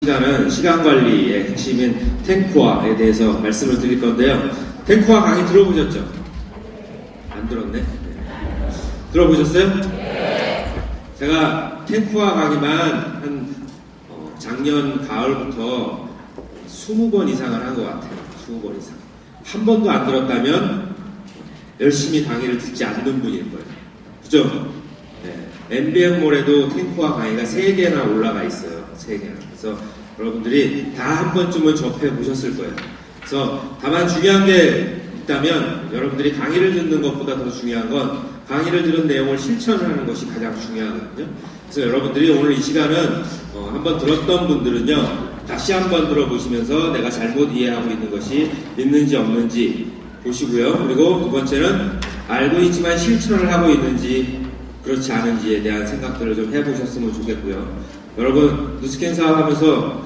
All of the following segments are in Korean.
시간은 시간관리의 핵심인 탱크화에 대해서 말씀을 드릴 건데요. 탱크화 강의 들어보셨죠? 안 들었네? 네. 들어보셨어요? 네. 제가 탱크화 강의만 한 작년 가을부터 20번 이상을 한 것 같아요. 20번 이상. 한 번도 안 들었다면 열심히 강의를 듣지 않는 분일 거예요. 그죠? 네. MBM몰에도 탱크화 강의가 3개나 올라가 있어요. 3개나. 그래서 여러분들이 다 한 번쯤은 접해 보셨을 거예요. 그래서 다만 중요한 게 있다면 여러분들이 강의를 듣는 것보다 더 중요한 건 강의를 들은 내용을 실천을 하는 것이 가장 중요하거든요. 그래서 여러분들이 오늘 이 시간은 한번 들었던 분들은요, 다시 한번 들어보시면서 내가 잘못 이해하고 있는 것이 있는지 없는지 보시고요. 그리고 두 번째는 알고 있지만 실천을 하고 있는지 그렇지 않은지에 대한 생각들을 좀 해보셨으면 좋겠고요. 여러분, 누스캔 사업 하면서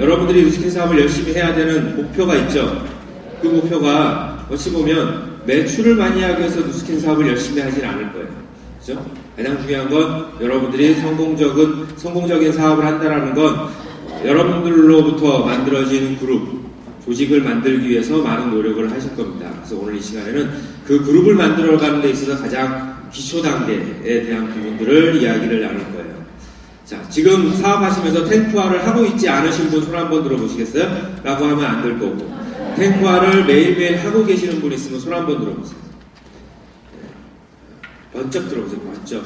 여러분들이 누스캔 사업을 열심히 해야 되는 목표가 있죠. 그 목표가 어찌 보면 매출을 많이 하기 위해서 누스캔 사업을 열심히 하진 않을 거예요. 그죠? 가장 중요한 건 여러분들이 성공적인 사업을 한다는 건 여러분들로부터 만들어지는 그룹, 조직을 만들기 위해서 많은 노력을 하실 겁니다. 그래서 오늘 이 시간에는 그 그룹을 만들어가는 데 있어서 가장 기초 단계에 대한 부분들을 이야기를 나눌 거예요. 자, 지금 사업하시면서 탱크화를 하고 있지 않으신 분 손 한번 들어보시겠어요? 라고 하면 안 될 거고, 탱크화를 매일매일 하고 계시는 분 있으면 손 한번 들어보세요. 번쩍 들어보세요. 번쩍.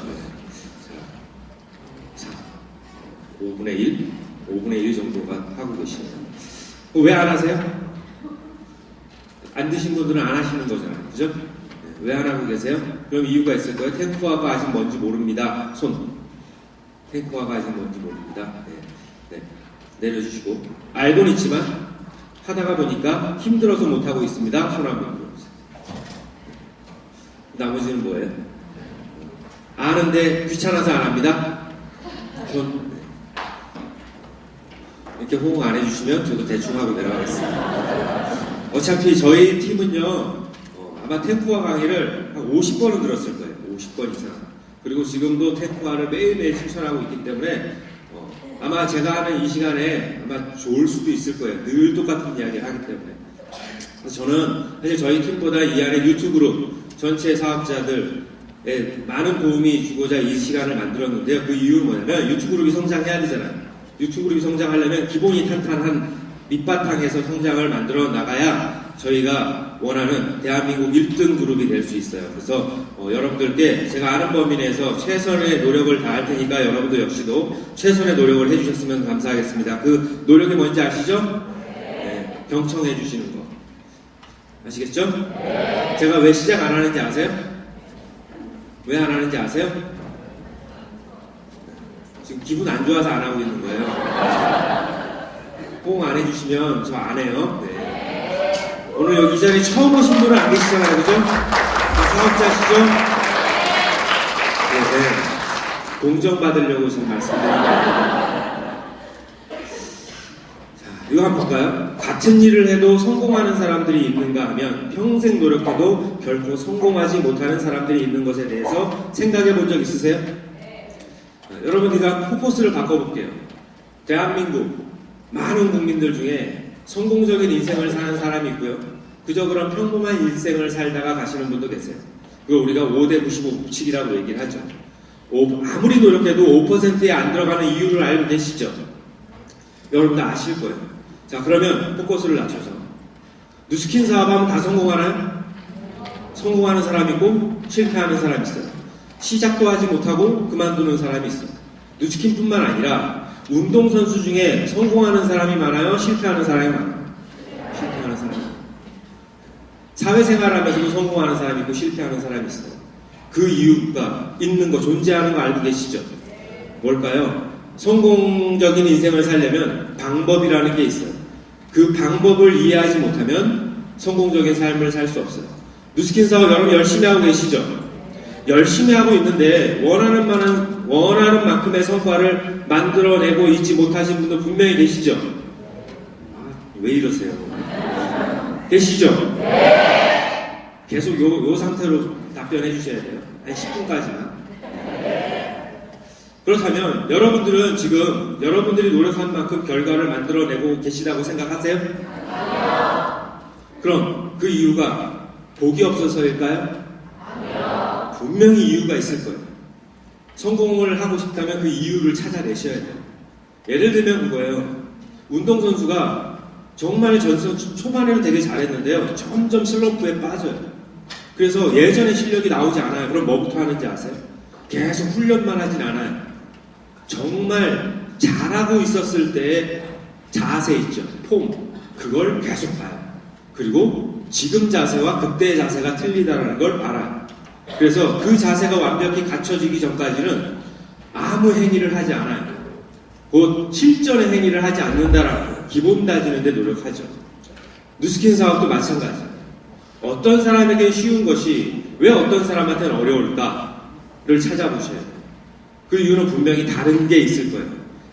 자, 5분의 1 정도가 하고 계시네요. 왜 안 하세요? 안 드신 분들은 안 하시는 거잖아요. 그죠? 왜 안 하고 계세요? 그럼 이유가 있을 거예요. 탱크화가 아직 뭔지 모릅니다. 손. 탱크화가 아직 뭔지 모릅니다. 네. 내려주시고. 알고는 있지만 하다가 보니까 힘들어서 못하고 있습니다. 손 한번 들어보세요. 나머지는 뭐예요? 아는데 귀찮아서 안 합니다. 손. 이렇게 호응 안 해주시면 저도 대충 하고 내려가겠습니다. 어차피 저희 팀은요, 아마 탱크화 강의를 한 50번은 들었을 거예요. 50번 이상. 그리고 지금도 탱크화를 매일매일 실천하고 있기 때문에 아마 제가 하는 이 시간에 아마 좋을 수도 있을 거예요. 늘 똑같은 이야기를 하기 때문에. 그래서 저는 사실 저희 팀보다 이 안에 유튜브 그룹 전체 사업자들에 많은 도움이 주고자 이 시간을 만들었는데요. 그 이유는 뭐냐면 유튜브 그룹이 성장해야 되잖아요. 유튜브 그룹이 성장하려면 기본이 탄탄한 밑바탕에서 성장을 만들어 나가야 저희가 원하는 대한민국 1등 그룹이 될 수 있어요. 그래서 여러분들께 제가 아는 범위 내에서 최선의 노력을 다할 테니까 여러분들 역시도 최선의 노력을 해주셨으면 감사하겠습니다. 그 노력이 뭔지 아시죠? 네, 경청해 주시는 거. 아시겠죠? 네. 제가 왜 시작 안 하는지 아세요? 왜 안 하는지 아세요? 지금 기분 안 좋아서 안 하고 있는 거예요. 호응 안 해주시면 저 안 해요. 네. 오늘 여기 이 자리에 처음 오신 분은 안 계시잖아요. 그죠? 사업자시죠? 네. 공정받으려고 지금 말씀드립니다. 자, 이거 한번 볼까요? 같은 일을 해도 성공하는 사람들이 있는가 하면 평생 노력해도 결코 성공하지 못하는 사람들이 있는 것에 대해서 생각해 본 적 있으세요? 여러분, 우리가 포커스를 바꿔볼게요. 대한민국 많은 국민들 중에 성공적인 인생을 사는 사람이 있고요. 그저 그런 평범한 인생을 살다가 가시는 분도 계세요. 그걸 우리가 5대 95 법칙이라고 얘기를 하죠. 아무리 노력해도 5%에 안 들어가는 이유를 알고 계시죠? 여러분들 아실 거예요. 자, 그러면 포커스를 낮춰서 누스킨 사업하면 다 성공하나요? 성공하는 사람이 있고 실패하는 사람이 있어요. 시작도 하지 못하고 그만두는 사람이 있어요. 누스킨뿐만 아니라 운동선수 중에 성공하는 사람이 많아요? 실패하는 사람이 많아요? 실패하는 사람이 많아요. 사회생활하면서도 성공하는 사람이 있고 실패하는 사람이 있어요. 그 이유가 있는 거, 존재하는 거 알고 계시죠? 뭘까요? 성공적인 인생을 살려면 방법이라는 게 있어요. 그 방법을 이해하지 못하면 성공적인 삶을 살 수 없어요. 누스킨 사업 여러분 열심히 하고 계시죠? 열심히 하고 있는데 원하는 만큼의 성과를 만들어내고 있지 못하신 분도 분명히 계시죠? 왜 이러세요? 계시죠? 계속 요 상태로 답변해 주셔야 돼요. 한 10분까지만. 그렇다면 여러분들은 지금 여러분들이 노력한 만큼 결과를 만들어내고 계시다고 생각하세요? 그럼 그 이유가 복이 없어서일까요? 분명히 이유가 있을 거예요. 성공을 하고 싶다면 그 이유를 찾아내셔야 돼요. 예를 들면 그거예요. 운동선수가 정말 전선 초반에는 되게 잘했는데요. 점점 슬럼프에 빠져요. 그래서 예전에 실력이 나오지 않아요. 그럼 뭐부터 하는지 아세요? 계속 훈련만 하진 않아요. 정말 잘하고 있었을 때의 자세 있죠. 폼. 그걸 계속 봐요. 그리고 지금 자세와 그때의 자세가 틀리다는 걸 알아요. 그래서 그 자세가 완벽히 갖춰지기 전까지는 아무 행위를 하지 않아요. 곧 실전의 행위를 하지 않는다라고 기본 다지는 데 노력하죠. 누스킨 사업도 마찬가지예요. 어떤 사람에게 쉬운 것이 왜 어떤 사람한테는 어려울까를 찾아보셔야 돼요. 그 이유는 분명히 다른 게 있을 거예요.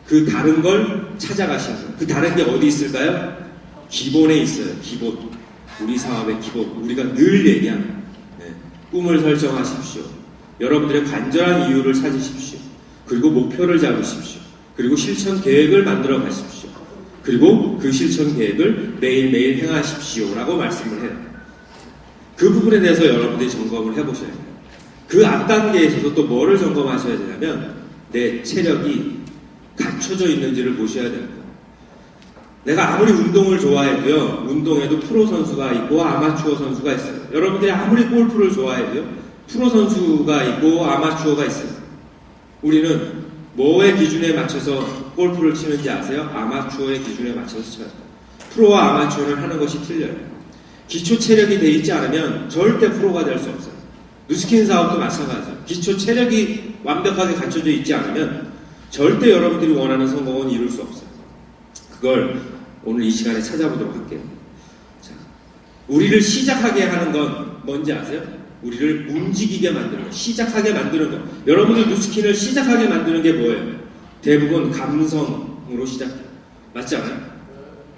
그 다른 걸 찾아가시는 거예요. 그 다른 게 어디 있을까요? 기본에 있어요. 기본. 우리 사업의 기본. 우리가 늘 얘기하는 꿈을 설정하십시오. 여러분들의 간절한 이유를 찾으십시오. 그리고 목표를 잡으십시오. 그리고 실천 계획을 만들어 가십시오. 그리고 그 실천 계획을 매일매일 행하십시오. 라고 말씀을 해요. 그 부분에 대해서 여러분들이 점검을 해보셔야 돼요. 그 앞단계에 있어서 또 뭐를 점검하셔야 되냐면 내 체력이 갖춰져 있는지를 보셔야 됩니다. 내가 아무리 운동을 좋아해도요, 운동에도 프로 선수가 있고 아마추어 선수가 있어요. 여러분들이 아무리 골프를 좋아해도요, 프로 선수가 있고 아마추어가 있어요. 우리는 뭐의 기준에 맞춰서 골프를 치는지 아세요? 아마추어의 기준에 맞춰서 쳐요. 프로와 아마추어는 하는 것이 틀려요. 기초 체력이 돼 있지 않으면 절대 프로가 될 수 없어요. 누스킨 사업도 마찬가지예요. 기초 체력이 완벽하게 갖춰져 있지 않으면 절대 여러분들이 원하는 성공은 이룰 수 없어요. 그걸 오늘 이 시간에 찾아보도록 할게요. 자, 우리를 시작하게 하는 건 뭔지 아세요? 우리를 움직이게 만드는 거, 시작하게 만드는 거. 여러분들 누스킨을 시작하게 만드는 게 뭐예요? 대부분 감성으로 시작해요. 맞지 않아요?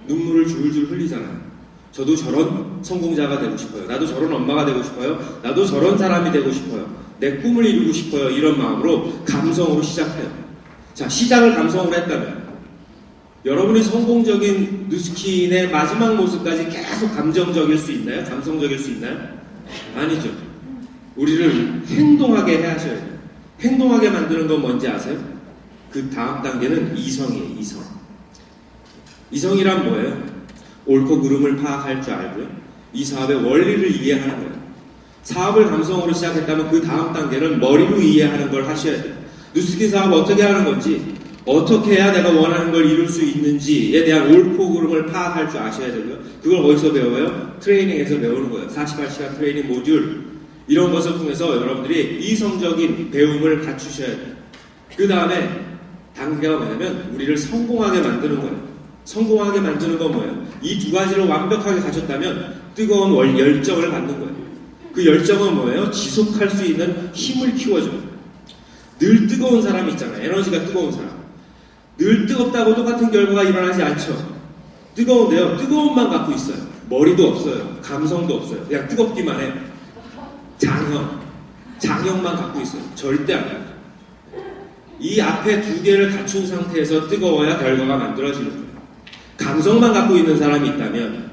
눈물을 줄줄 흘리잖아요. 저도 저런 성공자가 되고 싶어요. 나도 저런 엄마가 되고 싶어요. 나도 저런 사람이 되고 싶어요. 내 꿈을 이루고 싶어요. 이런 마음으로 감성으로 시작해요. 자, 시작을 감성으로 했다면 여러분이 성공적인 누스킨의 마지막 모습까지 계속 감정적일 수 있나요? 감성적일 수 있나요? 아니죠. 우리를 행동하게 해 하셔야 돼요. 행동하게 만드는 건 뭔지 아세요? 그 다음 단계는 이성이에요. 이성. 이성이란 뭐예요? 옳고 그름을 파악할 줄 알고요. 이 사업의 원리를 이해하는 거예요. 사업을 감성으로 시작했다면 그 다음 단계는 머리로 이해하는 걸 하셔야 돼요. 누스킨 사업 어떻게 하는 건지, 어떻게 해야 내가 원하는 걸 이룰 수 있는지에 대한 옳고 그름을 파악할 줄 아셔야 되고요. 그걸 어디서 배워요? 트레이닝에서 배우는 거예요. 48시간 트레이닝 모듈. 이런 것을 통해서 여러분들이 이성적인 배움을 갖추셔야 돼요. 그 다음에 단계가 뭐냐면 우리를 성공하게 만드는 거예요. 성공하게 만드는 건 뭐예요? 이 두 가지를 완벽하게 갖췄다면 뜨거운 열정을 갖는 거예요. 그 열정은 뭐예요? 지속할 수 있는 힘을 키워줘요. 늘 뜨거운 사람이 있잖아요. 에너지가 뜨거운 사람. 늘 뜨겁다고 똑같은 결과가 일어나지 않죠. 뜨거운데요. 뜨거움만 갖고 있어요. 머리도 없어요. 감성도 없어요. 그냥 뜨겁기만 해. 장형만 갖고 있어요. 절대 안 돼요. 이 앞에 두 개를 갖춘 상태에서 뜨거워야 결과가 만들어지는 거예요. 감성만 갖고 있는 사람이 있다면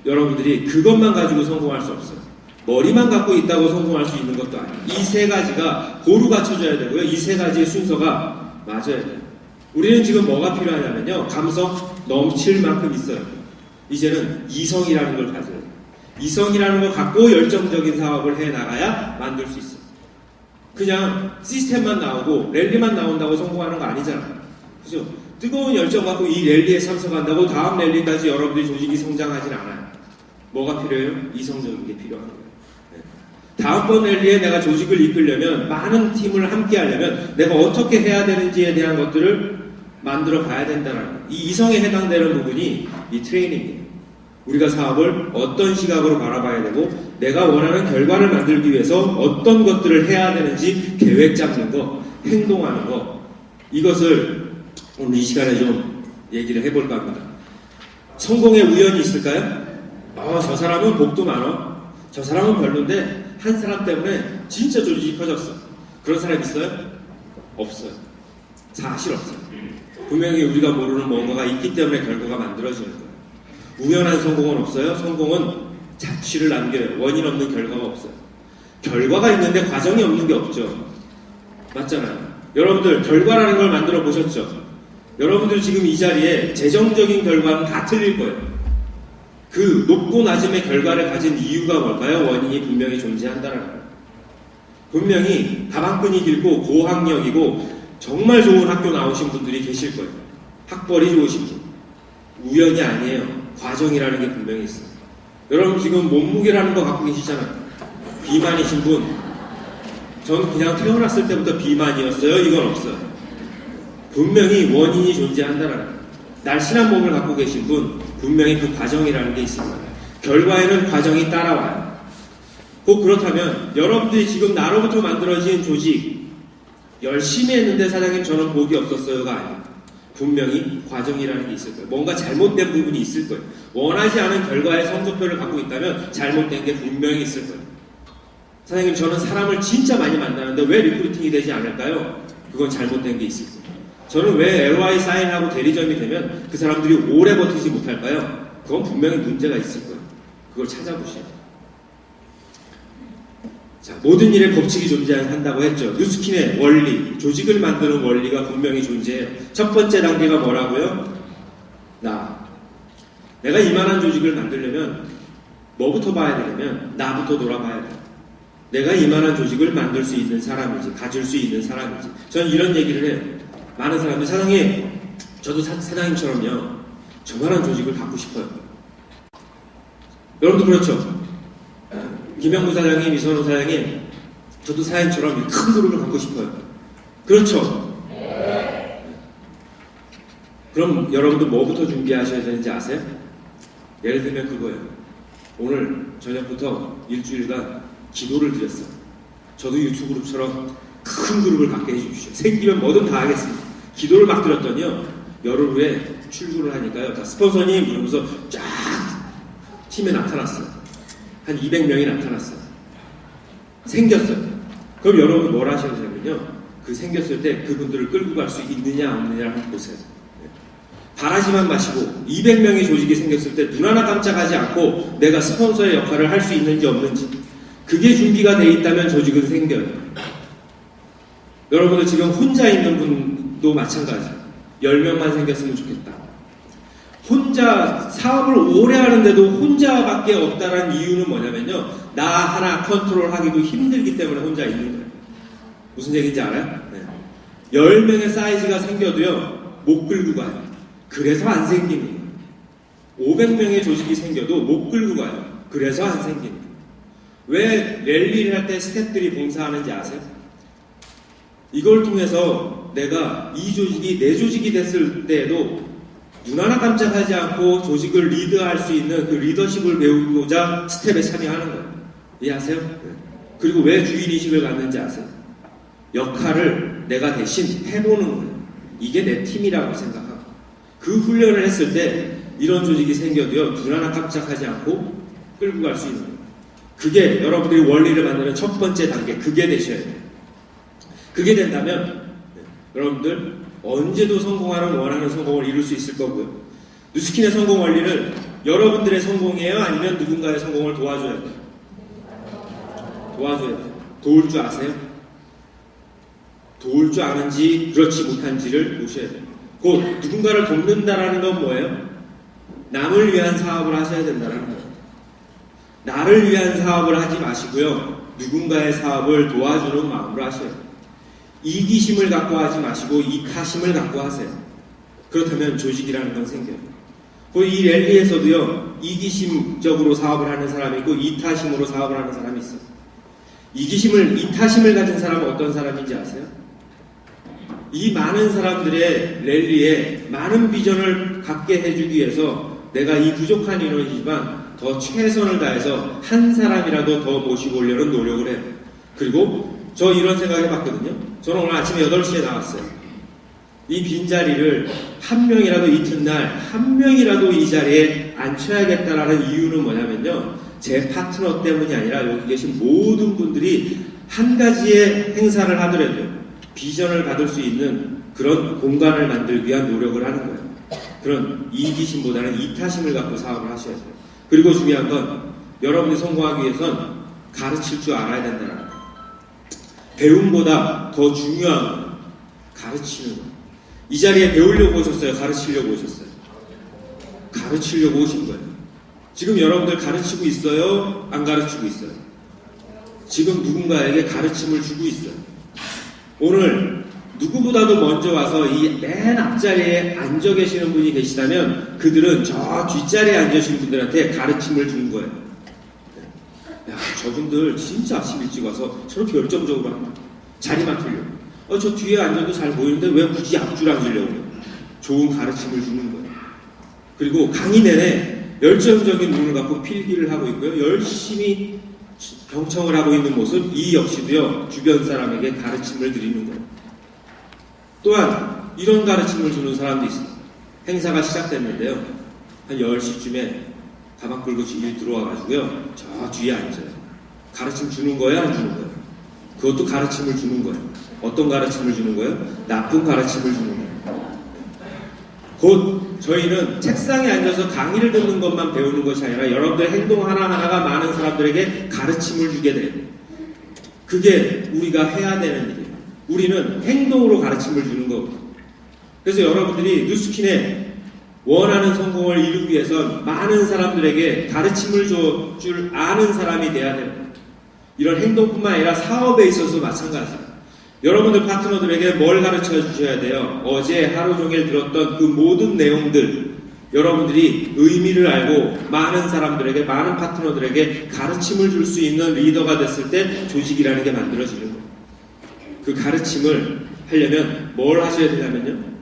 여러분들이 그것만 가지고 성공할 수 없어요. 머리만 갖고 있다고 성공할 수 있는 것도 아니에요. 이 세 가지가 고루 갖춰져야 되고요. 이 세 가지의 순서가 맞아야 돼요. 우리는 지금 뭐가 필요하냐면요. 감성 넘칠 만큼 있어요. 이제는 이성이라는 걸 가져야 돼요. 이성이라는 걸 갖고 열정적인 사업을 해나가야 만들 수 있어요. 그냥 시스템만 나오고 랠리만 나온다고 성공하는 거 아니잖아요. 그죠? 뜨거운 열정 갖고 이 랠리에 참석한다고 다음 랠리까지 여러분들이 조직이 성장하진 않아요. 뭐가 필요해요? 이성적인 게 필요한 거예요. 다음번 랠리에 내가 조직을 이끌려면 많은 팀을 함께 하려면 내가 어떻게 해야 되는지에 대한 것들을 만들어 가야 된다는 거예요. 이 이성에 해당되는 부분이 이 트레이닝이에요. 우리가 사업을 어떤 시각으로 바라봐야 되고 내가 원하는 결과를 만들기 위해서 어떤 것들을 해야 되는지 계획 잡는 거, 행동하는 거, 이것을 오늘 이 시간에 좀 얘기를 해볼까 합니다. 성공의 우연이 있을까요? 저 사람은 복도 많아. 저 사람은 별론데 한 사람 때문에 진짜 조직이 커졌어. 그런 사람 있어요? 없어요. 사실 없어요. 분명히 우리가 모르는 뭔가가 있기 때문에 결과가 만들어지는 거예요. 우연한 성공은 없어요. 성공은 자취를 남겨요. 원인 없는 결과가 없어요. 결과가 있는데 과정이 없는 게 없죠. 맞잖아요. 여러분들 결과라는 걸 만들어 보셨죠? 여러분들 지금 이 자리에 재정적인 결과는 다 틀릴 거예요. 그 높고 낮음의 결과를 가진 이유가 뭘까요? 원인이 분명히 존재한다는 거예요. 분명히 가방끈이 길고 고학력이고 정말 좋은 학교 나오신 분들이 계실 거예요. 학벌이 좋으신 분. 우연이 아니에요. 과정이라는 게 분명히 있어요. 여러분 지금 몸무게라는 거 갖고 계시잖아요. 비만이신 분. 저는 그냥 태어났을 때부터 비만이었어요. 이건 없어요. 분명히 원인이 존재한다는 거예요. 날씬한 몸을 갖고 계신 분, 분명히 그 과정이라는 게 있습니다. 결과에는 과정이 따라와요. 꼭 그렇다면 여러분들이 지금 나로부터 만들어진 조직 열심히 했는데 사장님 저는 복이 없었어요가 아니에요. 분명히 과정이라는 게 있을 거예요. 뭔가 잘못된 부분이 있을 거예요. 원하지 않은 결과의 성적표를 갖고 있다면 잘못된 게 분명히 있을 거예요. 사장님 저는 사람을 진짜 많이 만나는데 왜 리크루팅이 되지 않을까요? 그건 잘못된 게 있을 거예요. 저는 왜 LOI 사인하고 대리점이 되면 그 사람들이 오래 버티지 못할까요? 그건 분명히 문제가 있을 거예요. 그걸 찾아보셔야 돼요. 자, 모든 일에 법칙이 존재한다고 했죠. 누스킨의 원리, 조직을 만드는 원리가 분명히 존재해요. 첫 번째 단계가 뭐라고요? 내가 이만한 조직을 만들려면 뭐부터 봐야 되냐면 나부터 돌아봐야 돼요. 내가 이만한 조직을 만들 수 있는 사람이지, 가질 수 있는 사람이지. 저는 이런 얘기를 해요. 많은 사람들이 사장님, 저도 사장님처럼요 저만한 조직을 갖고 싶어요. 여러분도 그렇죠? 김영구 사장님, 이선호 사장님, 저도 사장님처럼 큰 그룹을 갖고 싶어요. 그렇죠? 그럼 여러분도 뭐부터 준비하셔야 되는지 아세요? 예를 들면 그거예요. 오늘 저녁부터 일주일간 기도를 드렸어요. 저도 유튜브그룹처럼 큰 그룹을 갖게 해주십시오. 생기면 뭐든 다 하겠습니다. 기도를 막 드렸더니요, 열흘 후에 출근을 하니까요, 다 스폰서님 이러면서 쫙 팀에 나타났어요. 한 200명이 나타났어요. 생겼어요. 그럼 여러분 뭘 하셔야 되냐면요, 그 생겼을 때 그분들을 끌고 갈 수 있느냐 없느냐를 한번 보세요. 바라지만 마시고 200명의 조직이 생겼을 때 눈 하나 깜짝하지 않고 내가 스폰서의 역할을 할 수 있는지 없는지, 그게 준비가 돼 있다면 조직은 생겨요. 여러분들 지금 혼자 있는 분도 마찬가지. 10명만 생겼으면 좋겠다. 혼자 사업을 오래 하는데도 혼자밖에 없다는 이유는 뭐냐면요, 나 하나 컨트롤하기도 힘들기 때문에 혼자 있는 거예요. 무슨 얘기인지 알아요? 네. 10명의 사이즈가 생겨도요 못 끌고 가요. 그래서 안 생깁니다. 500명의 조직이 생겨도 못 끌고 가요. 그래서 안 생깁니다. 왜 랠리를 할 때 스태프들이 봉사하는지 아세요? 이걸 통해서 내가 이 조직이 내 조직이 됐을 때에도 눈 하나 깜짝하지 않고 조직을 리드할 수 있는 그 리더십을 배우고자 스텝에 참여하는 거예요. 이해하세요? 그리고 왜 주인의식을 갖는지 아세요? 역할을 내가 대신 해보는 거예요. 이게 내 팀이라고 생각하고, 그 훈련을 했을 때 이런 조직이 생겨도요 눈 하나 깜짝하지 않고 끌고 갈 수 있는 거예요. 그게 여러분들이 원리를 만드는 첫 번째 단계, 그게 되셔야 돼요. 그게 된다면 여러분들 언제도 성공하는, 원하는 성공을 이룰 수 있을 거고요. 누스킨의 성공 원리는 여러분들의 성공이에요? 아니면 누군가의 성공을 도와줘야 돼요? 도와줘야 돼요. 도울 줄 아세요? 도울 줄 아는지 그렇지 못한지를 보셔야 돼요. 곧 누군가를 돕는다라는 건 뭐예요? 남을 위한 사업을 하셔야 된다는 거예요. 나를 위한 사업을 하지 마시고요, 누군가의 사업을 도와주는 마음으로 하셔야 돼요. 이기심을 갖고 하지 마시고 이타심을 갖고 하세요. 그렇다면 조직이라는 건 생겨요. 이 랠리에서도요 이기심적으로 사업을 하는 사람이 있고 이타심으로 사업을 하는 사람이 있어요. 이타심을 가진 사람은 어떤 사람인지 아세요? 이 많은 사람들의 랠리에 많은 비전을 갖게 해주기 위해서 내가 이 부족한 인원이지만 더 최선을 다해서 한 사람이라도 더 모시고 오려는 노력을 해요. 그리고 저 이런 생각 해봤거든요. 저는 오늘 아침에 8시에 나왔어요. 이 빈자리를 한 명이라도 이튿날 한 명이라도 이 자리에 앉혀야겠다라는 이유는 뭐냐면요, 제 파트너 때문이 아니라 여기 계신 모든 분들이 한 가지의 행사를 하더라도요 비전을 받을 수 있는 그런 공간을 만들기 위한 노력을 하는 거예요. 그런 이기심보다는 이타심을 갖고 사업을 하셔야 돼요. 그리고 중요한 건 여러분이 성공하기 위해선 가르칠 줄 알아야 된다는 거예요. 배움보다 더 중요한 건 가르치는 거예요. 이 자리에 배우려고 오셨어요? 가르치려고 오셨어요? 가르치려고 오신 거예요. 지금 여러분들 가르치고 있어요? 안 가르치고 있어요? 지금 누군가에게 가르침을 주고 있어요. 오늘 누구보다도 먼저 와서 이 맨 앞자리에 앉아 계시는 분이 계시다면 그들은 저 뒷자리에 앉아 계신 분들한테 가르침을 준 거예요. 야, 저분들 진짜 아침 일찍 와서 저렇게 열정적으로 합니다. 자리 맡으려고. 저 뒤에 앉아도 잘 보이는데 왜 굳이 앞줄 앉으려고 해요? 좋은 가르침을 주는 거예요. 그리고 강의 내내 열정적인 눈을 갖고 필기를 하고 있고요. 열심히 경청을 하고 있는 모습, 이 역시도요, 주변 사람에게 가르침을 드리는 거예요. 또한 이런 가르침을 주는 사람도 있어요. 행사가 시작됐는데요. 한 10시쯤에 가방 끌고 일 들어와가지고요. 저 뒤에 앉아요. 가르침 주는 거예요? 안 주는 거예요? 그것도 가르침을 주는 거예요. 어떤 가르침을 주는 거예요? 나쁜 가르침을 주는 거예요. 곧 저희는 책상에 앉아서 강의를 듣는 것만 배우는 것이 아니라 여러분들의 행동 하나하나가 많은 사람들에게 가르침을 주게 돼요. 그게 우리가 해야 되는 일이에요. 우리는 행동으로 가르침을 주는 거거든요. 그래서 여러분들이 뉴스킨에 원하는 성공을 이루기 위해선 많은 사람들에게 가르침을 줄 아는 사람이 돼야 됩니다. 이런 행동뿐만 아니라 사업에 있어서 마찬가지예요. 여러분들 파트너들에게 뭘 가르쳐 주셔야 돼요? 어제 하루 종일 들었던 그 모든 내용들 여러분들이 의미를 알고 많은 사람들에게, 많은 파트너들에게 가르침을 줄 수 있는 리더가 됐을 때 조직이라는 게 만들어지는 거예요. 그 가르침을 하려면 뭘 하셔야 되냐면요.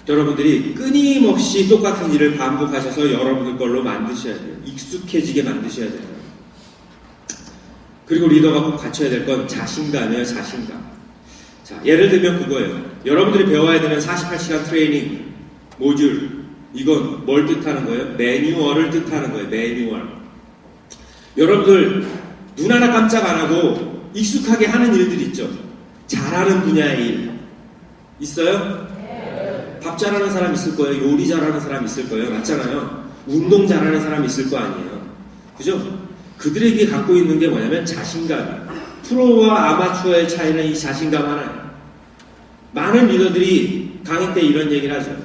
여러분들이 끊임없이 똑같은 일을 반복하셔서 여러분들 걸로 만드셔야 돼요. 익숙해지게 만드셔야 돼요. 그리고 리더가 꼭 갖춰야 될 건 자신감이에요. 자신감. 자, 예를 들면 그거예요. 여러분들이 배워야 되는 48시간 트레이닝 모듈, 이건 뭘 뜻하는 거예요? 매뉴얼을 뜻하는 거예요. 매뉴얼. 여러분들 눈 하나 깜짝 안 하고 익숙하게 하는 일들 있죠? 잘하는 분야의 일 있어요? 밥 잘하는 사람 있을 거예요. 요리 잘하는 사람 있을 거예요. 맞잖아요. 운동 잘하는 사람 있을 거 아니에요. 그죠? 그들에게 갖고 있는 게 뭐냐면 자신감이에요. 프로와 아마추어의 차이는 이 자신감 하나예요. 많은 리더들이 강의 때 이런 얘기를 하죠.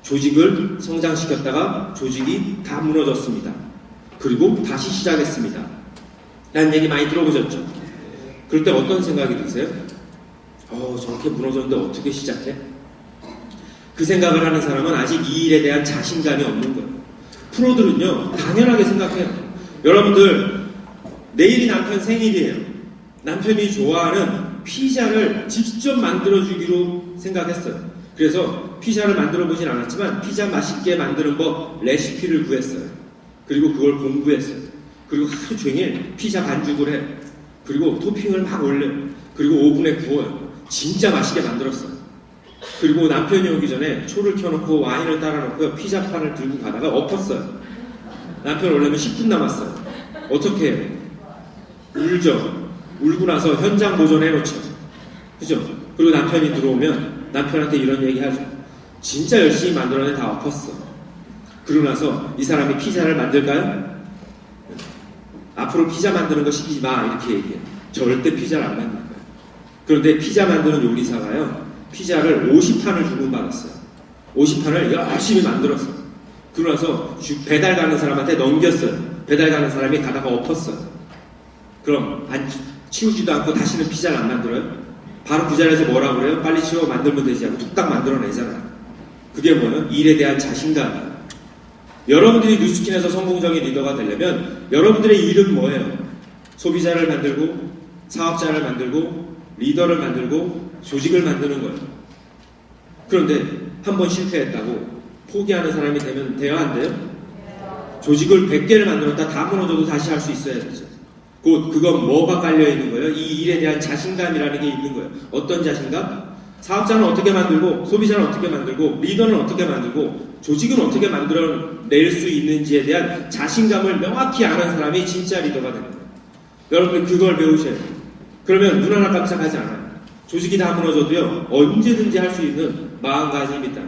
조직을 성장시켰다가 조직이 다 무너졌습니다. 그리고 다시 시작했습니다. 라는 얘기 많이 들어보셨죠? 그럴 때 어떤 생각이 드세요? 저렇게 무너졌는데 어떻게 시작해? 그 생각을 하는 사람은 아직 이 일에 대한 자신감이 없는 거예요. 프로들은요, 당연하게 생각해요. 여러분들, 내일이 남편 생일이에요. 남편이 좋아하는 피자를 직접 만들어주기로 생각했어요. 그래서 피자를 만들어 보진 않았지만 피자 맛있게 만드는 법 레시피를 구했어요. 그리고 그걸 공부했어요. 그리고 하루 종일 피자 반죽을 해요. 그리고 토핑을 막 올려요. 그리고 오븐에 구워요. 진짜 맛있게 만들었어요. 그리고 남편이 오기 전에 초를 켜놓고 와인을 따라놓고 피자판을 들고 가다가 엎었어요. 남편 오려면 10분 남았어요. 어떻게 해요? 울죠. 울고 나서 현장 보존해놓죠. 그죠? 그리고 남편이 들어오면 남편한테 이런 얘기 하죠. 진짜 열심히 만들어내 다 엎었어. 그러고 나서 이 사람이 피자를 만들까요? 앞으로 피자 만드는 거 시키지 마 이렇게 얘기해요. 절대 피자를 안 만들 거예요. 그런데 피자 만드는 요리사가요. 피자를 50판을 주문받았어요. 50판을 열심히 만들었어요. 그러고 나서 배달 가는 사람한테 넘겼어요. 배달 가는 사람이 가다가 엎었어요. 그럼 치우지도 않고 다시는 피자를 안 만들어요? 바로 그 자리에서 뭐라고 그래요? 빨리 치워 만들면 되지 하고 뚝딱 만들어내잖아요. 그게 뭐예요? 일에 대한 자신감이에요. 여러분들이 뉴스킨에서 성공적인 리더가 되려면 여러분들의 일은 뭐예요? 소비자를 만들고 사업자를 만들고 리더를 만들고 조직을 만드는 거예요. 그런데 한 번 실패했다고 포기하는 사람이 돼야 안 돼요? 조직을 100개를 만들었다 다 무너져도 다시 할 수 있어야 되죠. 곧 그건 뭐가 깔려있는 거예요? 이 일에 대한 자신감이라는 게 있는 거예요. 어떤 자신감? 사업자는 어떻게 만들고 소비자는 어떻게 만들고 리더는 어떻게 만들고 조직은 어떻게 만들어낼 수 있는지에 대한 자신감을 명확히 아는 사람이 진짜 리더가 되는 거예요. 여러분들 그걸 배우셔야 돼요. 그러면 눈 하나 깜짝하지 않아요. 조직이 다 무너져도요, 언제든지 할 수 있는 마음가짐이 있다.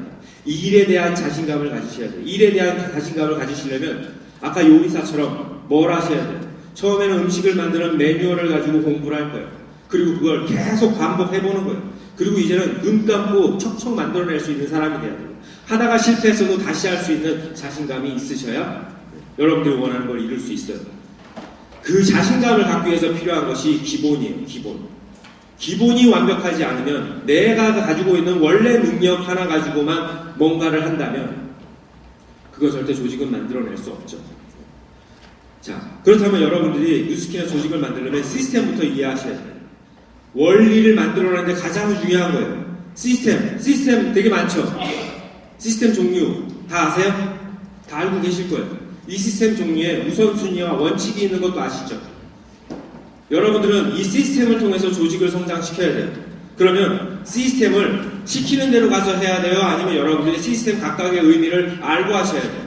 이 일에 대한 자신감을 가지셔야 돼요. 일에 대한 자신감을 가지시려면 아까 요리사처럼 뭘 하셔야 돼요? 처음에는 음식을 만드는 매뉴얼을 가지고 공부를 할 거예요. 그리고 그걸 계속 반복해보는 거예요. 그리고 이제는 눈 감고 척척 만들어낼 수 있는 사람이 돼야 돼요. 하다가 실패했어도 다시 할 수 있는 자신감이 있으셔야 여러분들이 원하는 걸 이룰 수 있어요. 그 자신감을 갖기 위해서 필요한 것이 기본이에요. 기본이 완벽하지 않으면 내가 가지고 있는 원래 능력 하나 가지고만 뭔가를 한다면 그거 절대 조직은 만들어낼 수 없죠. 자, 그렇다면 여러분들이 뉴스키나 조직을 만들려면 시스템부터 이해하셔야 돼요. 원리를 만들어내는데 가장 중요한 거예요. 시스템 되게 많죠. 시스템 종류 다 아세요? 다 알고 계실 거예요. 이 시스템 종류에 우선순위와 원칙이 있는 것도 아시죠? 여러분들은 이 시스템을 통해서 조직을 성장시켜야 돼요. 그러면 시스템을 시키는 대로 가서 해야 돼요? 아니면 여러분들이 시스템 각각의 의미를 알고 하셔야 돼요?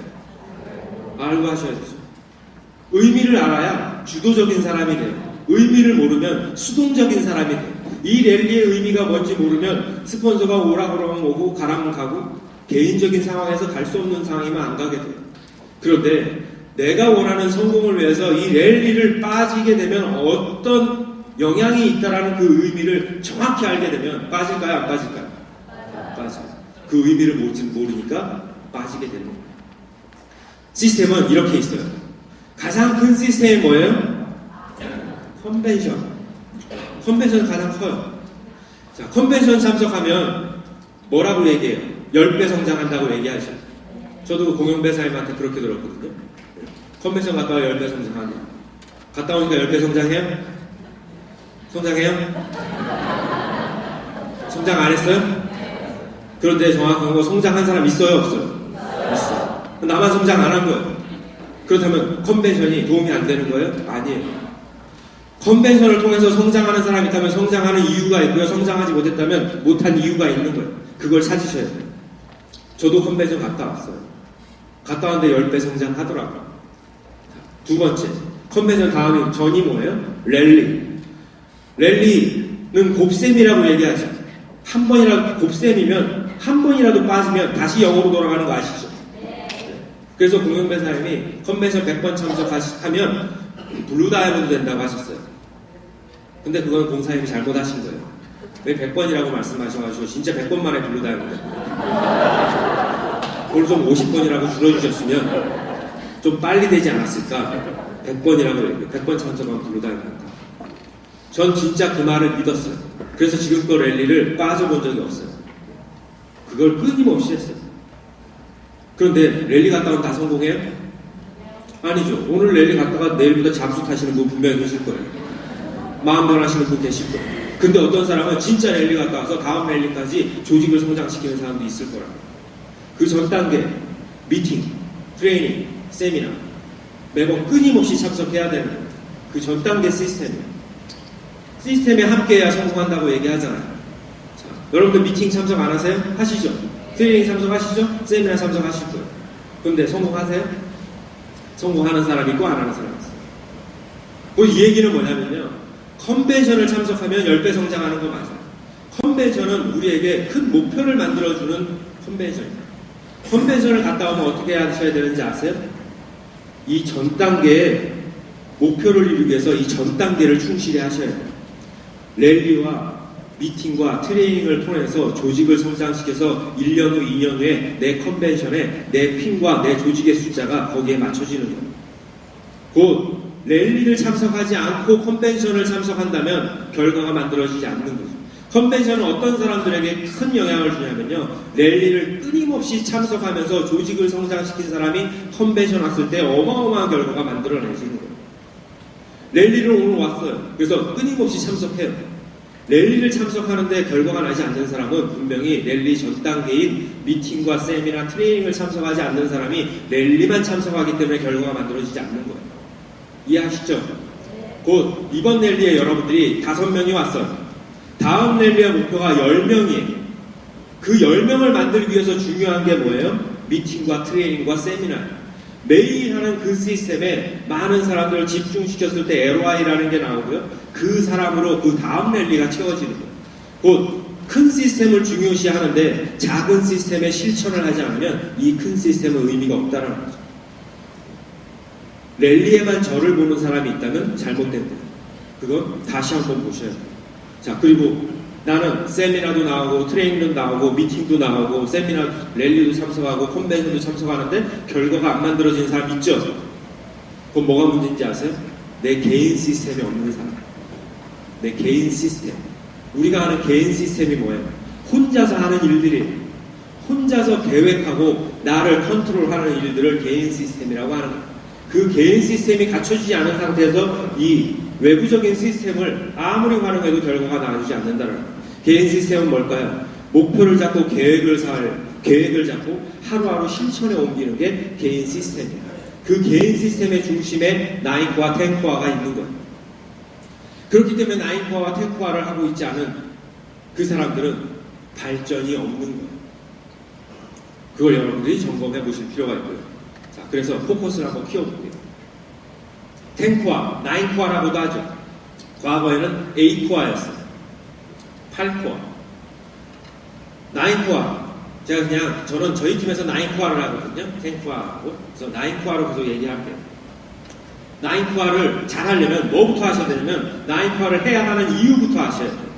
알고 하셔야 되죠. 의미를 알아야 주도적인 사람이 돼요. 의미를 모르면 수동적인 사람이 돼요. 이 랠리의 의미가 뭔지 모르면 스폰서가 오라 그러면 오고 가라면 가고 개인적인 상황에서 갈 수 없는 상황이면 안 가게 돼요. 그런데 내가 원하는 성공을 위해서 이 랠리를 빠지게 되면 어떤 영향이 있다라는 그 의미를 정확히 알게 되면 빠질까요? 안 빠질까요? 빠져요. 그 의미를 모르니까 빠지게 되는 거예요. 시스템은 이렇게 있어요. 가장 큰 시스템이 뭐예요? 컨벤션. 컨벤션은 가장 커요. 자, 컨벤션 참석하면 뭐라고 얘기해요? 10배 성장한다고 얘기하죠. 저도 공영배사님한테 그렇게 들었거든요. 컨벤션 갔다 와 10배 성장하냐. 갔다 오니까 10배 성장해요? 성장해요? 성장 안 했어요? 그런데 정확한 거 성장한 사람 있어요? 없어요? 있어요. 나만 성장 안 한 거예요. 그렇다면 컨벤션이 도움이 안 되는 거예요? 아니에요. 컨벤션을 통해서 성장하는 사람이 있다면 성장하는 이유가 있고요. 성장하지 못했다면 못한 이유가 있는 거예요. 그걸 찾으셔야 돼요. 저도 컨벤션 갔다 왔어요. 갔다 왔는데 10배 성장하더라고요. 두 번째, 컨벤션 다음이 전이 뭐예요? 랠리는 곱셈이라고 얘기하죠. 한 번이라도 곱셈이면 한 번이라도 빠지면 다시 0으로 돌아가는 거 아시죠? 그래서 공영배사님이 컨벤션 100번 참석하면 블루 다이아몬드 된다고 하셨어요. 근데 그건 공사님이 잘못하신 거예요. 왜 100번이라고 말씀하셔가지고 진짜 100번 만에 블루 다이아몬드. 그걸 좀 50번이라고 줄여주셨으면 좀 빨리 되지 않았을까? 100번이라고 얘기해요. 100번 참석하면 블루 다이아몬드. 전 진짜 그 말을 믿었어요. 그래서 지금껏 랠리를 빠져본 적이 없어요. 그걸 끊임없이 했어요. 그런데 랠리 갔다 오면 다 성공해요? 아니죠. 오늘 랠리 갔다가 내일부터 잠수 타시는 분 분명히 계실 거예요. 마음 변하시는 분 계실 거예요. 근데 어떤 사람은 진짜 랠리 갔다 와서 다음 랠리까지 조직을 성장시키는 사람도 있을 거라고. 그 전 단계, 미팅, 트레이닝, 세미나 매번 끊임없이 참석해야 되는 거예요. 그 전 단계 시스템이에요. 시스템에 함께해야 성공한다고 얘기하잖아요. 자, 여러분들 미팅 참석 안 하세요? 하시죠? 트레이닝 참석하시죠? 세미나 참석하실 거예요. 근데 성공하세요? 성공하는 사람이 있고 안 하는 사람이 있어요. 이 얘기는 뭐냐면요. 컨벤션을 참석하면 10배 성장하는 거 맞아요. 컨벤션은 우리에게 큰 목표를 만들어주는 컨벤션입니다. 컨벤션을 갔다 오면 어떻게 하셔야 되는지 아세요? 이 전 단계에 목표를 이루기 위해서 이 전 단계를 충실히 하셔야 돼요. 랠리와 미팅과 트레이닝을 통해서 조직을 성장시켜서 1년 후, 2년 후에 내 컨벤션에 내 핀과 내 조직의 숫자가 거기에 맞춰지는 거예요. 곧 랠리를 참석하지 않고 컨벤션을 참석한다면 결과가 만들어지지 않는 거죠. 컨벤션은 어떤 사람들에게 큰 영향을 주냐면요. 랠리를 끊임없이 참석하면서 조직을 성장시킨 사람이 컨벤션 왔을 때 어마어마한 결과가 만들어내지는 거예요. 랠리를 오늘 왔어요. 그래서 끊임없이 참석해요. 랠리를 참석하는데 결과가 나지 않는 사람은 분명히 랠리 전 단계인 미팅과 세미나 트레이닝을 참석하지 않는 사람이 랠리만 참석하기 때문에 결과가 만들어지지 않는 거예요. 이해하시죠? 곧 이번 랠리에 여러분들이 5명이 왔어요. 다음 랠리의 목표가 10명이에요. 그 10명을 만들기 위해서 중요한 게 뭐예요? 미팅과 트레이닝과 세미나예요. 매일 하는 그 시스템에 많은 사람들을 집중시켰을 때 ROI라는 게 나오고요. 그 사람으로 그 다음 랠리가 채워지는 거예요. 곧 큰 시스템을 중요시 하는데 작은 시스템에 실천을 하지 않으면 이 큰 시스템은 의미가 없다는 거죠. 랠리에만 저를 보는 사람이 있다면 잘못된다. 그건 다시 한번 보셔야 돼요. 자, 그리고 나는 세미나도 나오고 트레이닝도 나오고 미팅도 나오고 세미나 랠리도 참석하고 컨벤션도 참석하는데 결과가 안 만들어지는 사람 있죠? 그건 뭐가 문제인지 아세요? 내 개인 시스템이 없는 사람. 내 개인 시스템. 우리가 하는 개인 시스템이 뭐예요? 혼자서 하는 일들이 혼자서 계획하고 나를 컨트롤하는 일들을 개인 시스템이라고 하는 거예요. 그 개인 시스템이 갖춰지지 않은 상태에서 이 외부적인 시스템을 아무리 활용해도 결과가 나와주지 않는다는 거예요. 개인 시스템은 뭘까요? 목표를 잡고 계획을 잡고 하루하루 실천에 옮기는 게 개인 시스템이에요. 그 개인 시스템의 중심에 나인코어, 텐코어가 있는 거예요. 그렇기 때문에 나인코어와 텐코어를 하고 있지 않은 그 사람들은 발전이 없는 거예요. 그걸 여러분들이 점검해 보실 필요가 있고요. 자, 그래서 포커스를 한번 키워볼게요. 텐코어, 나인코어라고도 하죠. 과거에는 8코어였어요. 8코어. 나인코어. 제가 그냥, 저는 저희 팀에서 나인코어를 하거든요. 텐코어하고. 그래서 나인코어로 계속 얘기할게요. 나인코어를 잘 하려면 뭐부터 하셔야 되냐면, 나인코어를 해야 하는 이유부터 아셔야 돼요.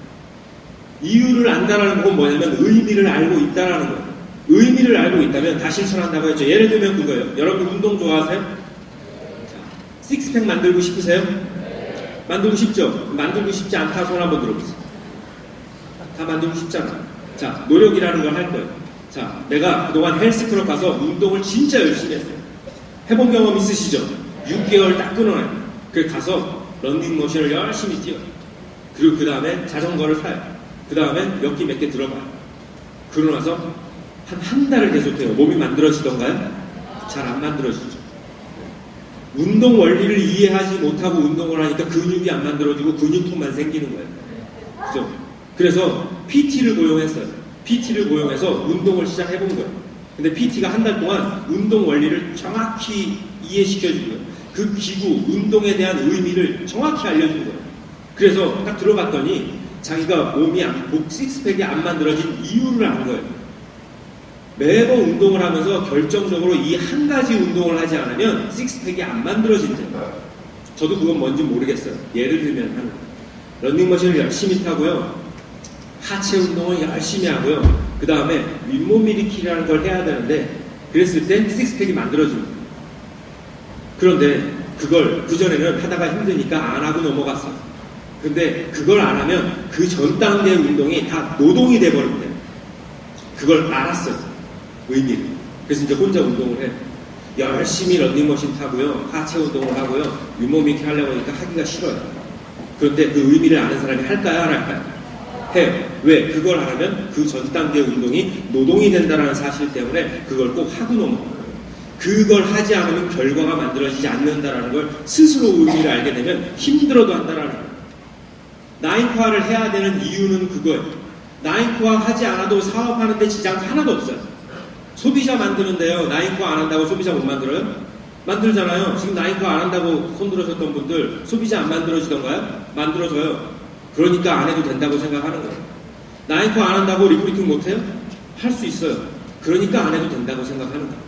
이유를 안다라는 건 뭐냐면, 의미를 알고 있다라는 거예요. 의미를 알고 있다면 다 실천한다고 했죠. 예를 들면 그거예요. 여러분 운동 좋아하세요? 자, 식스팩 만들고 싶으세요? 만들고 싶죠? 만들고 싶지 않다 손 한번 들어보세요. 다 만들고 싶잖아. 자, 노력이라는 걸 할 거예요. 자, 내가 그동안 헬스클럽 가서 운동을 진짜 열심히 했어요. 해본 경험 있으시죠? 6개월 딱 끊어내요. 그래서 가서 런닝머신을 열심히 뛰어요. 그리고 그 다음에 자전거를 타요. 그 다음에 몇 개 들어가요. 그러고 나서 한 달을 계속해요. 몸이 만들어지던가요? 잘 안 만들어지죠. 운동 원리를 이해하지 못하고 운동을 하니까 근육이 안 만들어지고 근육통만 생기는 거예요. 그죠? 그래서 PT를 고용했어요. PT를 고용해서 운동을 시작해본 거예요. 근데 PT가 한 달 동안 운동 원리를 정확히 이해시켜준 거예요. 그 기구, 운동에 대한 의미를 정확히 알려준 거예요. 그래서 딱 들어갔더니 자기가 목 식스팩이 안 만들어진 이유를 안 거예요. 매번 운동을 하면서 결정적으로 이 한 가지 운동을 하지 않으면 식스팩이 안 만들어진대요. 저도 그건 뭔지 모르겠어요. 예를 들면 하는 런닝머신을 열심히 타고요. 하체 운동을 열심히 하고요. 그 다음에 윗몸 일으키라는 걸 해야 되는데 그랬을 때 식스팩이 만들어집니다. 그런데 그걸 그전에는 하다가 힘드니까 안 하고 넘어갔어요. 근데 그걸 안 하면 그 전 단계의 운동이 다 노동이 돼버린대요. 그걸 알았어요. 의미를. 그래서 이제 혼자 운동을 해요. 열심히 런닝머신 타고요. 하체 운동을 하고요. 윗몸 일으키 하려고 하니까 하기가 싫어요. 그런데 그 의미를 아는 사람이 할까요? 안 할까요? 해요. 왜? 그걸 하려면 그 전 단계의 운동이 노동이 된다는 사실 때문에 그걸 꼭 하고 넘어가요. 그걸 하지 않으면 결과가 만들어지지 않는다는 걸 스스로 의미를 알게 되면 힘들어도 한다는 거예요. 나인코어를 해야 되는 이유는 그거예요. 나인코어 하지 않아도 사업하는데 지장 하나도 없어요. 소비자 만드는데요. 나인코어 안 한다고 소비자 못 만들어요? 만들잖아요. 지금 나인코어 안 한다고 손들어셨던 분들 소비자 안 만들어지던가요? 만들어져요. 그러니까 안 해도 된다고 생각하는 거예요. 나인코어 안 한다고 리크루팅 못해요? 할 수 있어요. 그러니까 안 해도 된다고 생각하는 거예요.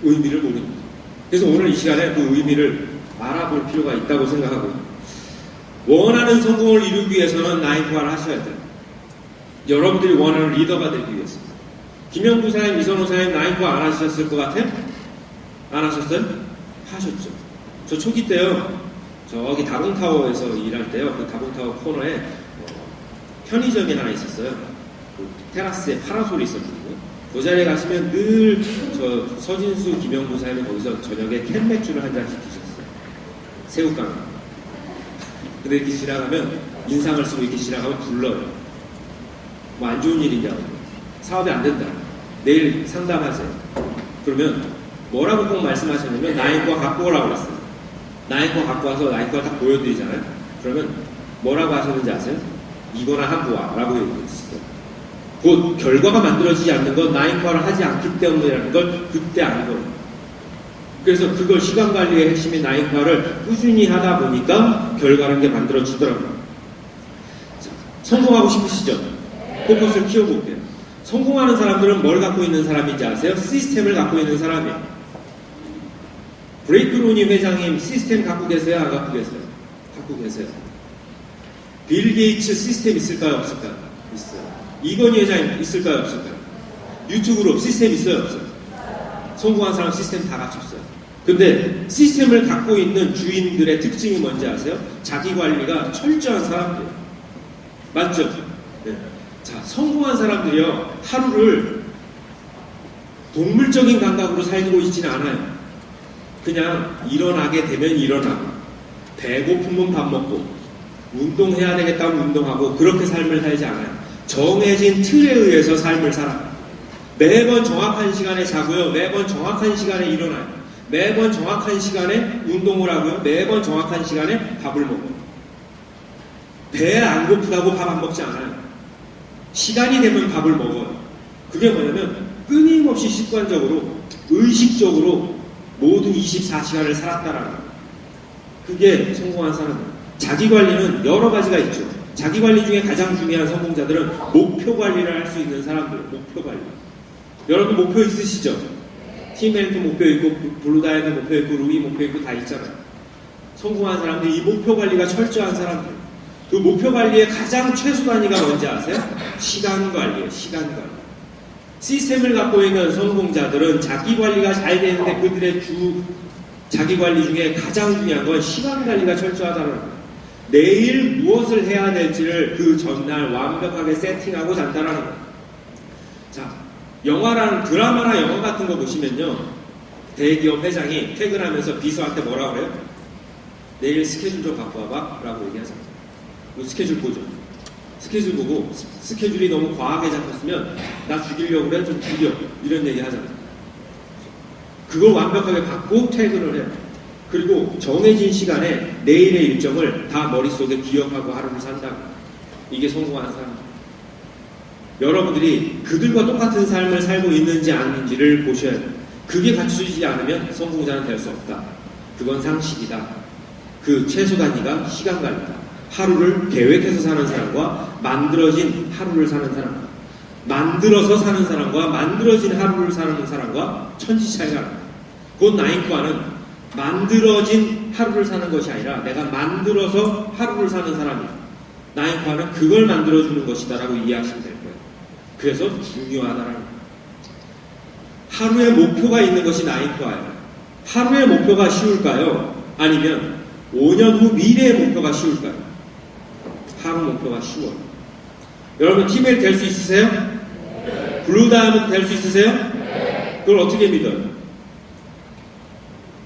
의미를 모릅니다. 그래서 오늘 이 시간에 그 의미를 알아볼 필요가 있다고 생각하고 원하는 성공을 이루기 위해서는 나인코어를 하셔야 돼요. 여러분들이 원하는 리더가 되기 위해서. 김영구 사님, 이선호 사님 나인코어 안 하셨을 것 같아요? 안 하셨어요? 하셨죠. 저 초기 때요. 저기 다봉타워에서 일할 때요. 그 다봉타워 코너에 편의점이 하나 있었어요. 그 테라스에 파라솔이 있었거든요. 그 자리에 가시면 늘 저 서진수, 김영구 사님이 거기서 저녁에 캔맥주를 한 잔씩 드셨어요. 새우깡. 근데 이렇게 지나가면 인상을 쓰고 이렇게 지나가면 불러요. 뭐 안 좋은 일이냐고. 사업이 안 된다. 내일 상담하세요. 그러면 뭐라고 꼭 말씀하셨냐면 나인코어 갖고 오라고 그랬어요. 나인코어 갖고 와서 나인코어 딱 보여드리잖아요. 그러면 뭐라고 하셨는지 아세요? 이거나 하고 와 라고 얘기했어요. 곧 결과가 만들어지지 않는 건 나인코어를 하지 않기 때문이라는 걸 그때 안 거예요. 그래서 그걸 시간관리의 핵심인 나인코어를 꾸준히 하다 보니까 결과라는 게 만들어지더라고요. 자, 성공하고 싶으시죠? 포커스를 키워볼게요. 성공하는 사람들은 뭘 갖고 있는 사람인지 아세요? 시스템을 갖고 있는 사람이에요. 브레이크로니 회장님 시스템 갖고 계세요? 안 갖고 계세요? 갖고 계세요. 빌 게이츠 시스템 있을까요? 없을까요? 있어요. 이건희 회장님 있을까요? 없을까요? 유튜브로 시스템 있어요? 없어요? 성공한 사람 시스템 다 갖췄어요. 근데 시스템을 갖고 있는 주인들의 특징이 뭔지 아세요? 자기 관리가 철저한 사람들이에요. 맞죠? 네. 자, 성공한 사람들이요, 하루를 동물적인 감각으로 살고 있지는 않아요. 그냥 일어나게 되면 일어나고, 배고프면 밥 먹고, 운동해야 되겠다면 운동하고, 그렇게 삶을 살지 않아요. 정해진 틀에 의해서 삶을 살아요. 매번 정확한 시간에 자고요, 매번 정확한 시간에 일어나요. 매번 정확한 시간에 운동을 하고요, 매번 정확한 시간에 밥을 먹어요. 배 안 고프다고 밥 안 먹지 않아요. 시간이 되면 밥을 먹어요. 그게 뭐냐면 끊임없이 습관적으로, 의식적으로 모든 24시간을 살았다라는 거예요. 그게 성공한 사람이에요. 자기관리는 여러 가지가 있죠. 자기관리 중에 가장 중요한 성공자들은 목표 관리를 할 수 있는 사람들이에요. 목표 관리. 여러분 목표 있으시죠? 팀헬트 목표 있고, 블루다이드 목표 있고, 루이 목표 있고 다 있잖아요. 성공한 사람들이 이 목표 관리가 철저한 사람들. 그 목표 관리의 가장 최소 단위가 뭔지 아세요? 시간 관리예요. 시간 관리. 시스템을 갖고 있는 성공자들은 자기 관리가 잘 되는데 그들의 자기 관리 중에 가장 중요한 건 시간 관리가 철저하다는 거예요. 내일 무엇을 해야 될지를 그 전날 완벽하게 세팅하고 잔다라는 거예요. 자, 영화랑 드라마나 영화 같은 거 보시면요, 대기업 회장이 퇴근하면서 비서한테 뭐라 그래요? 내일 스케줄 좀 갖고 와봐 라고 얘기하잖아요. 스케줄 보죠. 스케줄 보고 스케줄이 너무 과하게 잡혔으면 나 죽이려고 그래, 좀 죽여, 이런 얘기 하잖아요. 그걸 완벽하게 갖고 퇴근을 해요. 그리고 정해진 시간에 내일의 일정을 다 머릿속에 기억하고 하루를 산다고. 이게 성공한 사람. 여러분들이 그들과 똑같은 삶을 살고 있는지 아닌지를 보셔야 돼요. 그게 갖추지 않으면 성공자는 될 수 없다. 그건 상식이다. 그 최소 단위가 시간 관리다. 하루를 계획해서 사는 사람과 만들어진 하루를 사는 사람, 만들어서 사는 사람과 만들어진 하루를 사는 사람과 천지 차이가 납니다. 곧 나인과는 만들어진 하루를 사는 것이 아니라 내가 만들어서 하루를 사는 사람이에요. 나인과는 그걸 만들어주는 것이다라고 이해하시면 될 거예요. 그래서 중요하다라는 거예요. 하루의 목표가 있는 것이 나인과예요. 하루의 목표가 쉬울까요? 아니면 5년 후 미래의 목표가 쉬울까요? 하루 목표가 쉬워요. 여러분 팀에 될 수 있으세요? 네. 블루다이아몬드 될 수 있으세요? 네. 그걸 어떻게 믿어요?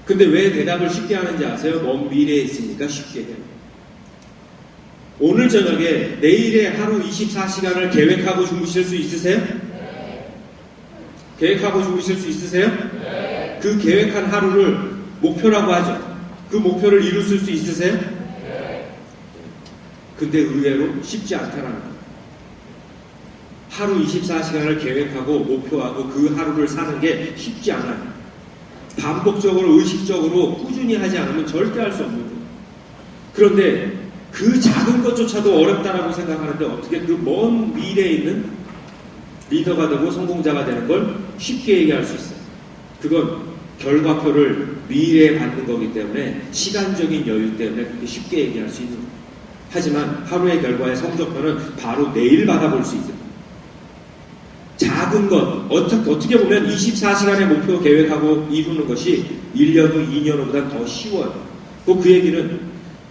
근데 왜 대답을 쉽게 하는지 아세요? 먼 미래에 있으니까 쉽게 해요. 오늘 저녁에 내일의 하루 24시간을 계획하고 주무실 수 있으세요? 네. 계획하고 주무실 수 있으세요? 네. 그 계획한 하루를 목표라고 하죠. 그 목표를 이루실 수 있으세요? 근데 의외로 쉽지 않다라는 거예요. 하루 24시간을 계획하고 목표하고 그 하루를 사는 게 쉽지 않아요. 반복적으로 의식적으로 꾸준히 하지 않으면 절대 할 수 없는 거예요. 그런데 그 작은 것조차도 어렵다라고 생각하는데 어떻게 그 먼 미래에 있는 리더가 되고 성공자가 되는 걸 쉽게 얘기할 수 있어요. 그건 결과표를 미래에 받는 거기 때문에 시간적인 여유 때문에 그렇게 쉽게 얘기할 수 있는 거예요. 하지만 하루의 결과의 성적표는 바로 내일 받아볼 수 있어요. 작은 것, 어떻게 보면 24시간의 목표 계획하고 이루는 것이 1년 후, 2년 후보다 더 쉬워요. 그 얘기는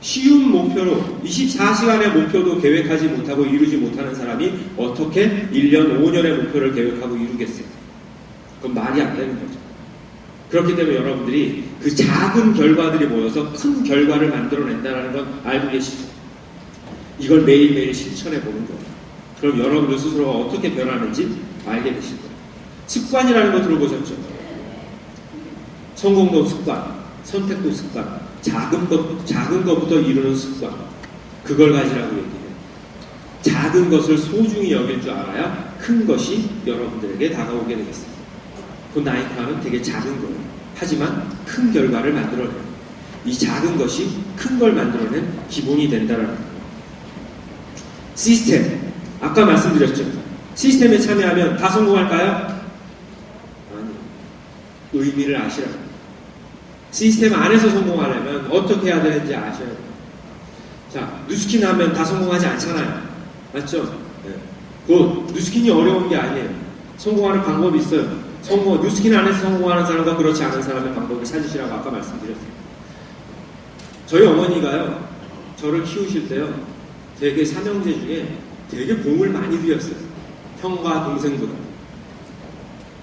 쉬운 목표로 24시간의 목표도 계획하지 못하고 이루지 못하는 사람이 어떻게 1년, 5년의 목표를 계획하고 이루겠어요? 그건 말이 안 되는 거죠. 그렇기 때문에 여러분들이 그 작은 결과들이 모여서 큰 결과를 만들어낸다는 건 알고 계시죠? 이걸 매일매일 실천해 보는 거예요. 그럼 여러분들 스스로가 어떻게 변하는지 알게 되실 거예요. 습관이라는 거 들어보셨죠? 성공도 습관, 선택도 습관, 작은 것부터 이루는 습관. 그걸 가지라고 얘기해요. 작은 것을 소중히 여길 줄 알아야 큰 것이 여러분들에게 다가오게 되겠습니다. 그 나이카는 되게 작은 거예요. 하지만 큰 결과를 만들어내요. 이 작은 것이 큰 걸 만들어낸 기본이 된다는 거예요. 시스템, 아까 말씀드렸죠. 시스템에 참여하면 다 성공할까요? 아니, 의미를 아시라. 시스템 안에서 성공하려면 어떻게 해야 되는지 아셔야 돼요. 자, 뉴스킨 하면 다 성공하지 않잖아요. 맞죠? 네. 그 뉴스킨이 어려운 게 아니에요. 성공하는 방법이 있어요. 뉴스킨 안에서 성공하는 사람과 그렇지 않은 사람의 방법을 찾으시라고 아까 말씀드렸어요. 저희 어머니가요, 저를 키우실 때요, 되게 삼형제 중에 되게 공을 많이 들였어요. 형과 동생보다.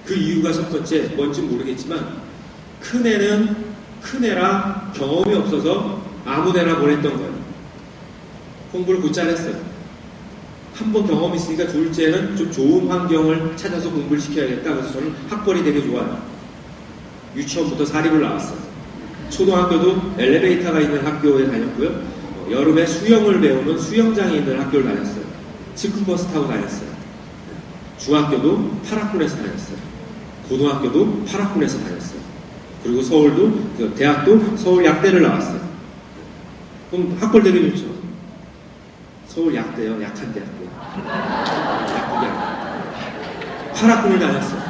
그 이유가 첫 번째, 뭔지 모르겠지만, 큰애라 경험이 없어서 아무데나 보냈던 거예요. 공부를 곧잘 했어요. 한 번 경험이 있으니까 둘째는 좀 좋은 환경을 찾아서 공부를 시켜야겠다. 그래서 저는 학벌이 되게 좋아요. 유치원부터 사립을 나왔어요. 초등학교도 엘리베이터가 있는 학교에 다녔고요. 여름에 수영을 배우는 수영장에 있는 학교를 다녔어요. 스쿨버스 타고 다녔어요. 중학교도 8학군에서 다녔어요. 고등학교도 8학군에서 다녔어요. 그리고 대학도 서울 약대를 나왔어요. 그럼 학벌 되게 좋죠. 서울 약대요. 약한 대학교. 약국이 아니에요. 8학군을 다녔어요.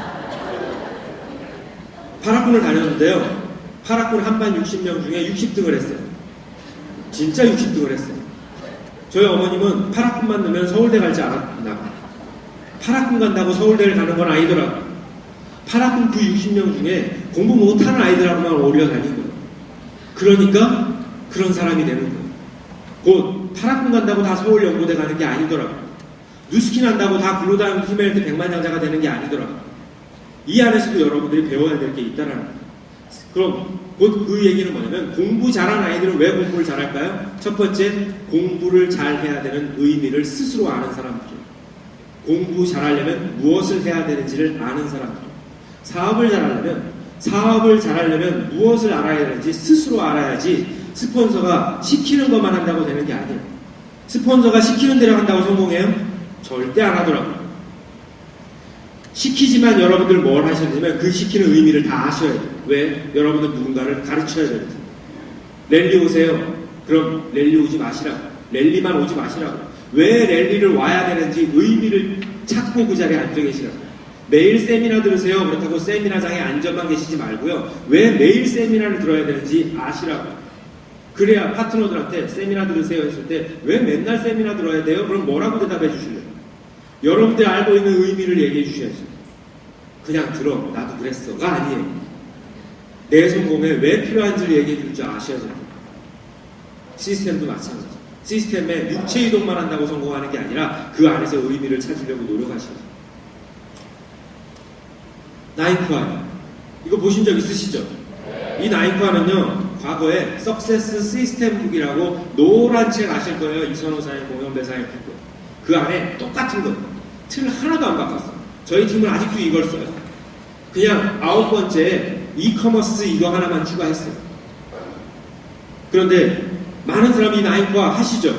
8학군을 다녔는데요. 8학군 한반 60명 중에 60등을 했어요. 진짜 60등을 했어요. 저희 어머님은 8학군만 넣으면 서울대 갈지 않았나. 8학군 간다고 서울대를 가는 건 아니더라고요. 8학군 그 60명 중에 공부 못하는 아이들하고만 어울려 다닌 거예요. 그러니까 그런 사람이 되는 거예요. 곧 8학군 간다고 다 서울연고대 가는 게 아니더라고요. 뉴스킨 한다고 다 블루다운 히멜트 백만장자가 되는 게 아니더라고요. 이 안에서도 여러분들이 배워야 될 게 있다는 거예요. 그럼 곧 그 얘기는 뭐냐면 공부 잘한 아이들은 왜 공부를 잘할까요? 첫 번째, 공부를 잘해야 되는 의미를 스스로 아는 사람들이에요. 공부 잘하려면 무엇을 해야 되는지를 아는 사람들이에요. 사업을 잘하려면 무엇을 알아야 되는지 스스로 알아야지 스폰서가 시키는 것만 한다고 되는 게 아니에요. 스폰서가 시키는 대로 한다고 성공해요? 절대 안 하더라고요. 시키지만 여러분들 뭘 하셔야 되냐면 그 시키는 의미를 다 아셔야 돼요. 왜? 여러분들 누군가를 가르쳐야 됩니다. 랠리 오세요. 그럼 랠리 오지 마시라고. 랠리만 오지 마시라고. 왜 랠리를 와야 되는지 의미를 찾고 그 자리에 앉아 계시라고. 매일 세미나 들으세요. 그렇다고 세미나장에 앉아만 계시지 말고요. 왜 매일 세미나를 들어야 되는지 아시라고. 그래야 파트너들한테 세미나 들으세요 했을 때 왜 맨날 세미나 들어야 돼요? 그럼 뭐라고 대답해 주실래요? 여러분들이 알고 있는 의미를 얘기해 주셔야죠. 그냥 들어. 나도 그랬어가 아니에요. 내 성공에 왜 필요한지를 얘기해 줄 줄 아셔야 돼요. 시스템도 마찬가지. 시스템에 육체 이동만 한다고 성공하는 게 아니라 그 안에서 의미를 찾으려고 노력하셔야 돼요. 나인쿠아. 이거 보신 적 있으시죠? 이 나인쿠아는요, 과거에 석세스 시스템 북이라고 노란 책 아실 거예요. 이선호 사님, 공영배 사님 북. 그 안에 똑같은 거. 틀 하나도 안 바꿨어. 저희 팀은 아직도 이걸 써요. 그냥 9번째 이커머스 이거 하나만 추가했어요. 그런데 많은 사람이 이 나인쿠아 하시죠?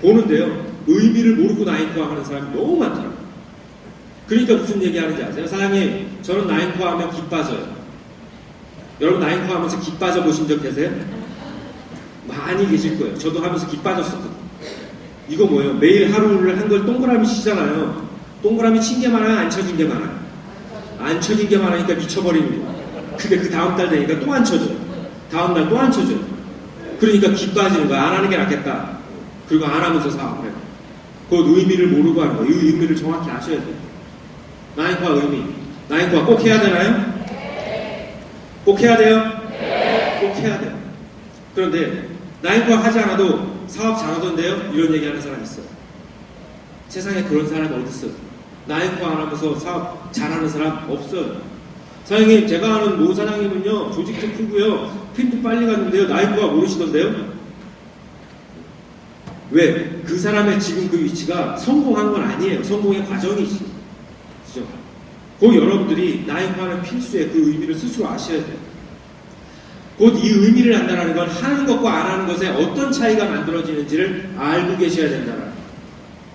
보는데요. 의미를 모르고 나인쿠아 하는 사람이 너무 많더라고요. 그러니까 무슨 얘기 하는지 아세요? 사장님, 저는 나인쿠아 하면 기 빠져요. 여러분 나인쿠아 하면서 기 빠져 보신 적 계세요? 많이 계실 거예요. 저도 하면서 기 빠졌었거든요. 이거 뭐예요? 매일 하루를 한 걸 동그라미 치잖아요. 동그라미 친 게 많아요? 안 쳐진 게 많아요? 안 쳐진 게 많으니까 미쳐버리는 거예요. 근데 그 다음 달 되니까 또 안 쳐져요. 다음 날 또 안 쳐져요. 그러니까 기 빠지는 거야. 안 하는 게 낫겠다. 그리고 안 하면서 사업을 해요. 그 의미를 모르고 하는 거예요. 이 의미를 정확히 아셔야 돼요. 나인쿠아 의미. 나인쿠아 꼭 해야 되나요? 꼭 해야 돼요? 꼭 해야 돼요. 그런데 나인쿠아 하지 않아도 사업 잘하던데요? 이런 얘기하는 사람 있어요. 세상에 그런 사람이 어디 있어요? 나인쿠아 안 하면서 사업 잘하는 사람 없어요. 사장님, 제가 아는 모 사장님은요, 조직도 크고요, 팀도 빨리 갔는데요, 나인쿠아 모르시던데요? 왜? 그 사람의 지금 그 위치가 성공한 건 아니에요. 성공의 과정이지. 그죠? 그 여러분들이 나인쿠아는 필수의 그 의미를 스스로 아셔야 돼요. 곧 이 의미를 안다는 건 하는 것과 안 하는 것에 어떤 차이가 만들어지는지를 알고 계셔야 된다는 거예요.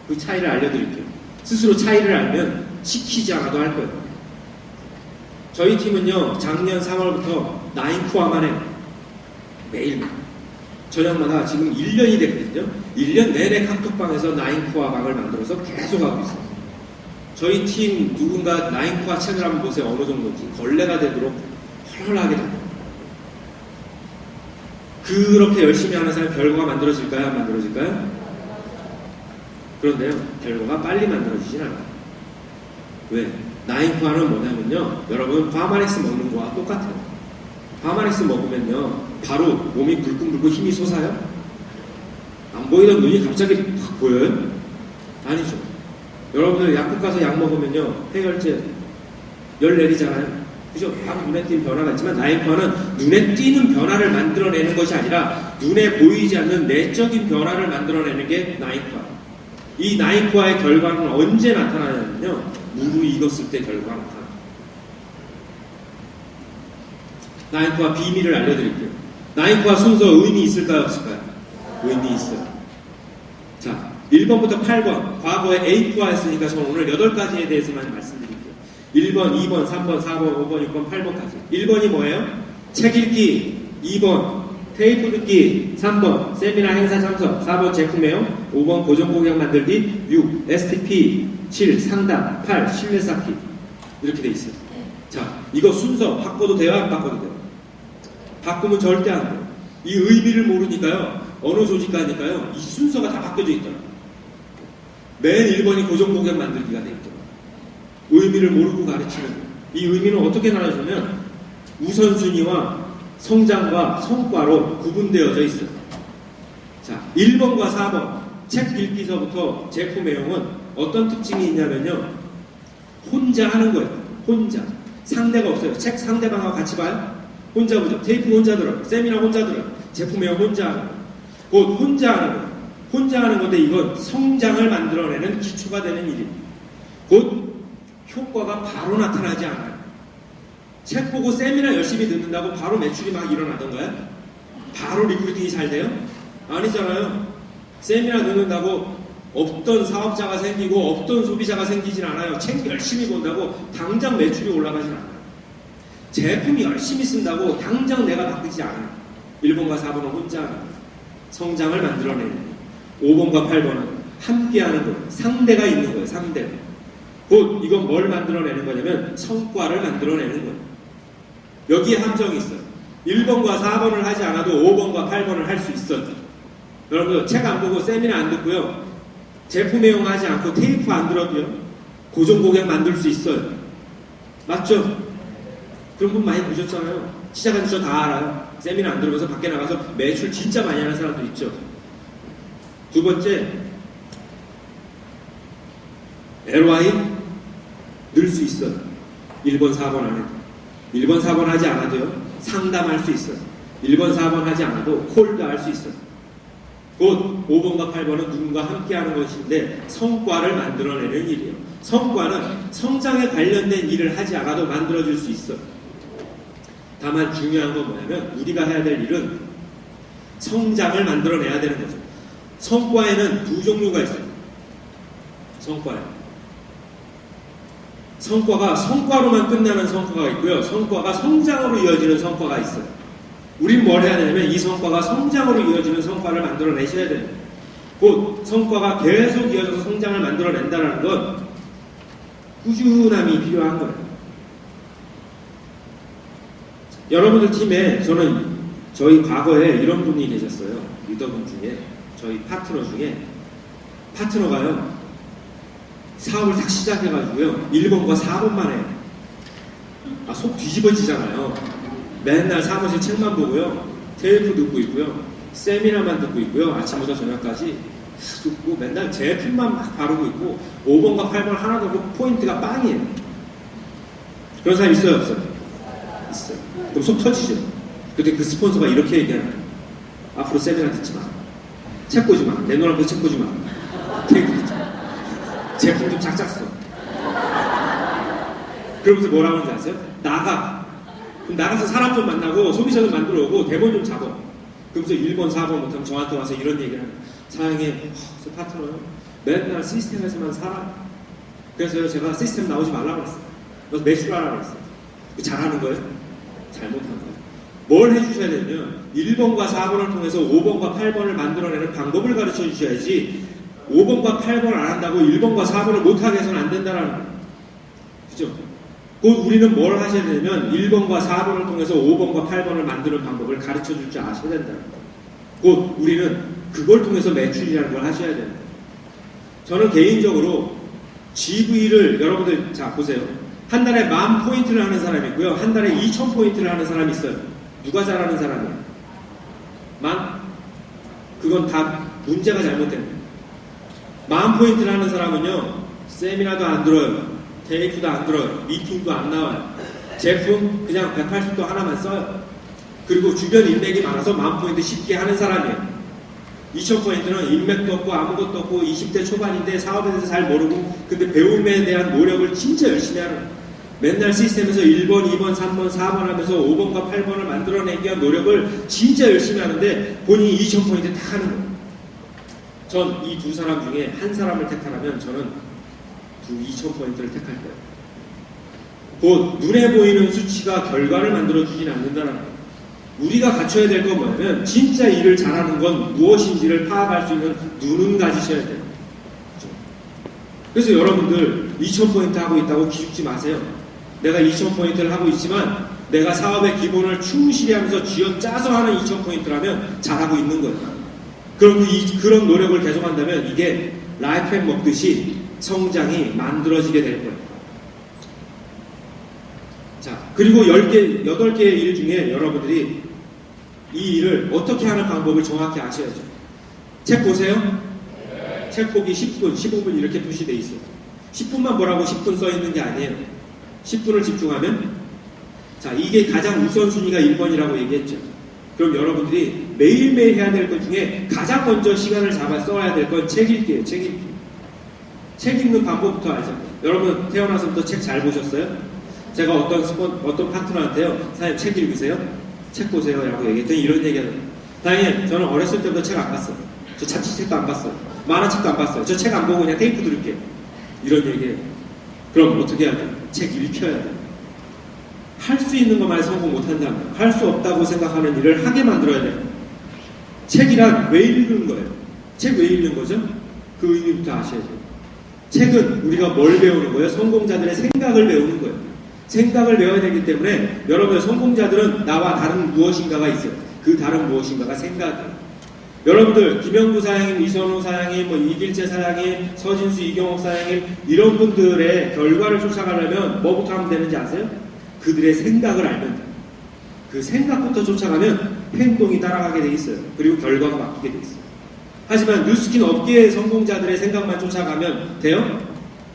그 차이를 알려드릴게요. 스스로 차이를 알면 시키지 않아도 할 거예요. 저희 팀은요, 작년 3월부터 나인쿠아만 해요. 매일. 저녁마다 지금 1년이 됐거든요. 1년 내내 카톡방에서 나인코아 방을 만들어서 계속 하고 있어요. 저희 팀 누군가 나인코아 책을 한번 보세요. 어느 정도인지. 걸레가 되도록 헐헐하게 됩니다. 그렇게 열심히 하는 사람 결과가 만들어질까요? 안 만들어질까요? 그런데요, 결과가 빨리 만들어지진 않아요. 왜? 나인코아는 뭐냐면요, 여러분 파마렉스 먹는 거와 똑같아요. 파마렉스 먹으면요, 바로 몸이 불끈불끈 힘이 솟아요? 안 보이던 눈이 갑자기 확 보여요? 아니죠. 여러분들 약국 가서 약 먹으면요, 폐혈증, 열 내리잖아요. 그죠? 바로 눈에 띄는 변화가 있지만 나인코아는 눈에 띄는 변화를 만들어내는 것이 아니라 눈에 보이지 않는 내적인 변화를 만들어내는 게 나인코아. 이 나인코아의 결과는 언제 나타나냐면요, 물을 익었을 때 결과가 나타납니다. 나인코아 비밀을 알려드릴게요. 나인코아 순서 의미 있을까요? 없을까요? 의미 있어요. 자, 1번부터 8번. 과거에 A코아 했으니까 저는 오늘 8가지에 대해서만 말씀드릴게요. 1번, 2번, 3번, 4번, 5번, 6번, 8번까지. 1번이 뭐예요? 책 읽기. 2번, 테이프 듣기. 3번, 세미나 행사 참석. 4번, 제품 애용. 5번, 고정 고객 만들기. 6, STP. 7, 상담. 8, 신뢰 쌓기. 이렇게 돼 있어요. 자, 이거 순서 바꿔도 돼요? 안 바꿔도 돼요? 바꾸면 절대 안 돼요. 이 의미를 모르니까요, 어느 조직 가니까요, 이 순서가 다 바뀌어져 있더라고요. 맨 1번이 고정 고객 만들기가 돼 있더라고요. 의미를 모르고 가르치는 거예요. 이 의미는 어떻게 나눠주면 우선순위와 성장과 성과로 구분되어져 있어요. 자, 1번과 4번 책 읽기서부터 제품 애용은 어떤 특징이 있냐면요, 혼자 하는 거예요. 혼자. 상대가 없어요. 책 상대방하고 같이 봐요. 혼자 보죠. 테이프 혼자 들어요. 세미나 혼자 들어요. 제품 애용 혼자 하는 거예요. 곧 혼자 하는 거예요. 혼자 하는 건데 이건 성장을 만들어내는 기초가 되는 일입니다. 곧 효과가 바로 나타나지 않아요. 책 보고 세미나 열심히 듣는다고 바로 매출이 막 일어나던가요? 바로 리크루팅이 잘 돼요? 아니잖아요. 세미나 듣는다고 없던 사업자가 생기고 없던 소비자가 생기진 않아요. 책 열심히 본다고 당장 매출이 올라가진 않아요. 제품이 열심히 쓴다고 당장 내가 바뀌지 않아요. 1번과 4번은 혼자 하는 거예요. 성장을 만들어내는 거예요. 5번과 8번은 함께하는 거예요. 상대가 있는 거예요. 상대가. 곧 이건 뭘 만들어내는 거냐면 성과를 만들어내는 거예요. 여기에 함정이 있어요. 1번과 4번을 하지 않아도 5번과 8번을 할 수 있어요. 여러분 책 안 보고 세미나 안 듣고요, 제품 애용하지 않고 테이프 안 들어도요, 고정 고객 만들 수 있어요. 맞죠? 그런 분 많이 보셨잖아요. 시작한 지 저 다 알아요. 세미나 안 들으면서 밖에 나가서 매출 진짜 많이 하는 사람도 있죠. 두 번째, ROI 늘 수 있어요. 1번, 4번 안 해도. 1번, 4번 하지 않아도요, 상담할 수 있어요. 1번, 4번 하지 않아도 콜도 할 수 있어요. 곧 5번과 8번은 누군가 함께하는 것인데 성과를 만들어내는 일이에요. 성과는 성장에 관련된 일을 하지 않아도 만들어줄 수 있어요. 다만 중요한 건 뭐냐면 우리가 해야 될 일은 성장을 만들어내야 되는 거죠. 성과에는 두 종류가 있어요. 성과가 성과로만 끝나는 성과가 있고요, 성과가 성장으로 이어지는 성과가 있어요. 우린 뭘 해야 되냐면 이 성과가 성장으로 이어지는 성과를 만들어내셔야 됩니다. 곧 성과가 계속 이어져서 성장을 만들어낸다는 건 꾸준함이 필요한 거예요. 여러분들 팀에 저는 저희 과거에 이런 분이 계셨어요. 리더분 중에, 저희 파트너 중에, 파트너가요, 사업을 딱 시작해가지고요, 1번과 4번만 해요. 속 뒤집어지잖아요. 맨날 사무실 책만 보고요, 테이프 듣고 있고요, 세미나만 듣고 있고요, 아침부터 저녁까지 듣고 맨날 제품만 막 바르고 있고 5번과 8번 하나도 없고 포인트가 빵이에요. 그런 사람 있어요? 없어요? 있어요. 그럼 속 터지죠. 그때 그 스폰서가 이렇게 얘기하는 거예요. 앞으로 세미나 듣지 마. 책 보지 마. 내 눈앞에서 책 보지 마. 테이프 듣지 마. 제품 좀 작작 써. 그러면서 뭐라고 하는지 아세요? 나가. 그럼 나가서 사람 좀 만나고 소비자 좀 만들어 오고 대본 좀 잡아. 그러면서 1번, 4번 못하면 저한테 와서 이런 얘기를 하는 거예요. 사장님, 저 파트너요, 맨날 시스템에서만 살아. 그래서 제가 시스템 나오지 말라고 했어요. 그래서 매출하라고 했어요. 잘하는 거예요? 잘못한 거예요. 뭘 해주셔야 되냐면 1번과 4번을 통해서 5번과 8번을 만들어내는 방법을 가르쳐 주셔야지 5번과 8번을 안 한다고 1번과 4번을 못하게 해서는 안 된다는 거예요. 그죠? 곧 우리는 뭘 하셔야 되냐면 1번과 4번을 통해서 5번과 8번을 만드는 방법을 가르쳐 줄 줄 아셔야 된다는 거예요. 곧 우리는 그걸 통해서 매출이라는 걸 하셔야 됩니다. 저는 개인적으로 GV를 여러분들 자 보세요. 한 달에 10,000포인트를 하는 사람이 있고요. 한 달에 2,000포인트를 하는 사람이 있어요. 누가 잘하는 사람이에요? 그건 다 문제가 잘못된 거예요. 10,000포인트를 하는 사람은요. 세미나도 안 들어요. 테이프도 안 들어요. 미팅도 안 나와요. 제품 그냥 180도 하나만 써요. 그리고 주변 인맥이 많아서 10,000포인트 쉽게 하는 사람이에요. 2,000포인트는 인맥도 없고 아무것도 없고 20대 초반인데 사업에 대해서 잘 모르고 근데 배움에 대한 노력을 진짜 열심히 하는 거예요. 맨날 시스템에서 1번, 2번, 3번, 4번 하면서 5번과 8번을 만들어내기 위한 노력을 진짜 열심히 하는데 본인이 2,000포인트 다 하는 거예요. 전 이 두 사람 중에 한 사람을 택하라면 저는 2,000포인트를 택할 거예요. 곧 눈에 보이는 수치가 결과를 만들어주진 않는다는 거예요. 우리가 갖춰야 될 건 뭐냐면 진짜 일을 잘하는 건 무엇인지를 파악할 수 있는 눈은 가지셔야 돼요. 그래서 여러분들 2,000포인트 하고 있다고 기죽지 마세요. 내가 2,000포인트를 하고 있지만 내가 사업의 기본을 충실히 하면서 쥐어짜서 하는 2,000포인트라면 잘하고 있는 거예요. 그럼 그런 노력을 계속한다면 이게 라이프햄 먹듯이 성장이 만들어지게 될 거예요. 자, 그리고 8개의 일 중에 여러분들이 이 일을 어떻게 하는 방법을 정확히 아셔야죠. 책 보세요. 네. 책 보기 10분, 15분 이렇게 표시되어 있어요. 10분만 보라고 10분 써 있는 게 아니에요. 10분을 집중하면 자, 이게 가장 우선순위가 1번이라고 얘기했죠. 그럼 여러분들이 매일매일 해야 될 것 중에 가장 먼저 시간을 잡아 써야 될 건 책 읽기예요. 책 읽기. 책 읽는 방법부터 알죠. 여러분 태어나서부터 책 잘 보셨어요? 제가 어떤 파트너한테요. 사장님 책 읽으세요? 책 보세요 라고 얘기했더니 이런 얘기하는 거예요. 사장님 저는 어렸을 때부터 책 안 봤어요. 저 자취책도 안 봤어요. 만화책도 안 봤어요. 저 책 안 보고 그냥 테이프 들을게요. 이런 얘기예요. 그럼 어떻게 해야 돼요? 책 읽혀야 돼요. 할 수 있는 것만 성공 못한다면 할 수 없다고 생각하는 일을 하게 만들어야 돼요. 책이란 왜 읽는 거예요? 책 왜 읽는 거죠? 그 의미부터 아셔야 돼요. 책은 우리가 뭘 배우는 거예요? 성공자들의 생각을 배우는 거예요. 생각을 배워야 되기 때문에 여러분의 성공자들은 나와 다른 무엇인가가 있어요. 그 다른 무엇인가가 생각이에요. 여러분들 김영구 사장님, 이선호 사장님, 이길재 사장님, 서진수, 이경옥 사장님 이런 분들의 결과를 쫓아가려면 뭐부터 하면 되는지 아세요? 그들의 생각을 알면 돼요. 그 생각부터 쫓아가면 행동이 따라가게 돼 있어요. 그리고 결과가 바뀌게 돼 있어요. 하지만 뉴스킨 업계의 성공자들의 생각만 쫓아가면 돼요?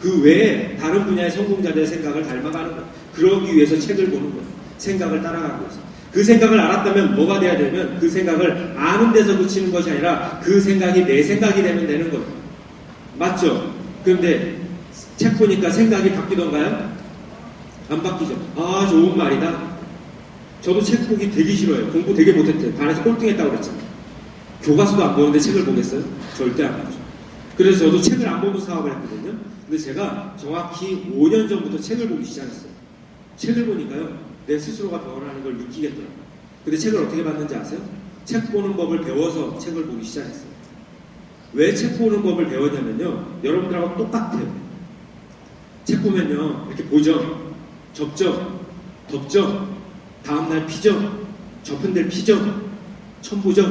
그 외에 다른 분야의 성공자들의 생각을 닮아가는 거예요. 그러기 위해서 책을 보는 거예요. 생각을 따라가기 위해서. 그 생각을 알았다면 뭐가 돼야 되면 그 생각을 아는 데서 그치는 것이 아니라 그 생각이 내 생각이 되는 거예요. 맞죠? 그런데 책 보니까 생각이 바뀌던가요? 안 바뀌죠. 아 좋은 말이다. 저도 책 보기 되게 싫어요. 공부 되게 못했대요. 반에서 꼴등했다고 그랬잖아요. 교과서도 안 보는데 책을 보겠어요? 절대 안 보죠. 그래서 저도 책을 안 보고 사업을 했거든요. 근데 제가 정확히 5년 전부터 책을 보기 시작했어요. 책을 보니까요, 내 스스로가 변화하는 걸 느끼겠더라고요. 근데 책을 어떻게 봤는지 아세요? 책 보는 법을 배워서 책을 보기 시작했어요. 왜 책 보는 법을 배웠냐면요, 여러분들하고 똑같아요. 책 보면요, 이렇게 보죠, 접죠, 덮죠, 다음날 피죠, 접은 데를 피죠, 처음 보죠,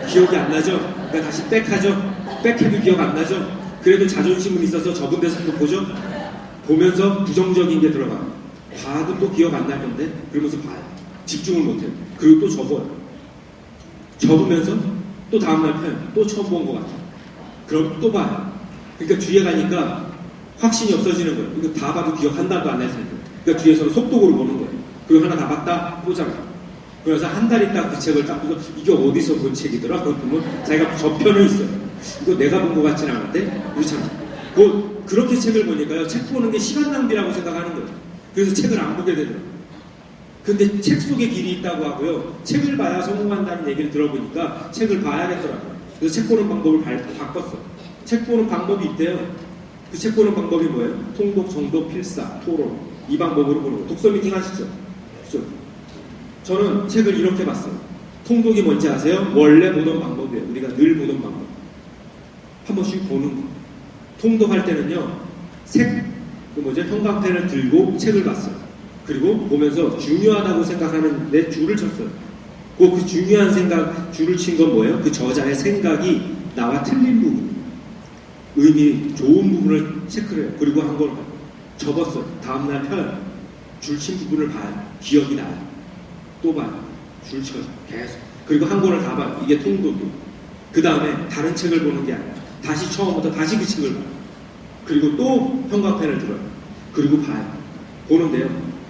기억이 안 나죠, 그러니까 다시 백하죠, 백해도 기억 안 나죠, 그래도 자존심은 있어서 접은 데서 또 보죠, 보면서 부정적인 게 들어가요. 봐도 또 기억 안 날 건데 그러면서 봐요. 집중을 못해요. 그리고 또 접어요. 접으면서 또 다음날 펴요. 또 처음 본 것 같아요. 그럼 또 봐요. 그러니까 뒤에 가니까 확신이 없어지는 거예요. 이거 다 봐도 기억 한 달도 안 날 텐데. 그러니까 뒤에서는 속독으로 보는 거예요. 그리고 하나 다 봤다 보잖아요. 그래서 한 달 있다 그 책을 딱 보서 이게 어디서 본 책이더라? 그걸 보면 자기가 저편을 있어요. 이거 내가 본 것 같지는 않은데 그렇잖아요. 그렇게 책을 보니까요, 책 보는 게 시간 낭비라고 생각하는 거예요. 그래서 책을 안 보게 되더라고요. 근데 책 속에 길이 있다고 하고요. 책을 봐야 성공한다는 얘기를 들어보니까 책을 봐야겠더라고요. 그래서 책 보는 방법을 바꿨어요. 책 보는 방법이 있대요. 그 책 보는 방법이 뭐예요? 통독, 정독, 필사, 토론. 이 방법으로 보는 거예요. 독서 미팅 하시죠? 그죠? 저는 책을 이렇게 봤어요. 통독이 뭔지 아세요? 원래 보던 방법이에요. 우리가 늘 보던 방법. 한 번씩 보는 거. 통독할 때는요, 형광펜을 들고 책을 봤어요. 그리고 보면서 중요하다고 생각하는데 줄을 쳤어요. 그 중요한 줄을 친 건 뭐예요? 그 저자의 생각이 나와 틀린 부분, 의미 좋은 부분을 체크를 해요. 그리고 한 걸 접었어요. 다음날 펴요. 줄 친 부분을 봐요. 기억이 나요. 또 봐요. 줄 쳐요. 계속. 그리고 한 권을 다 봐요. 이게 통독이에요. 그 다음에 다른 책을 보는 게 아니라 다시 처음부터 다시 그 책을 봐요. 그리고 또 형광펜을 들어요. 그리고 봐요. 보는데요.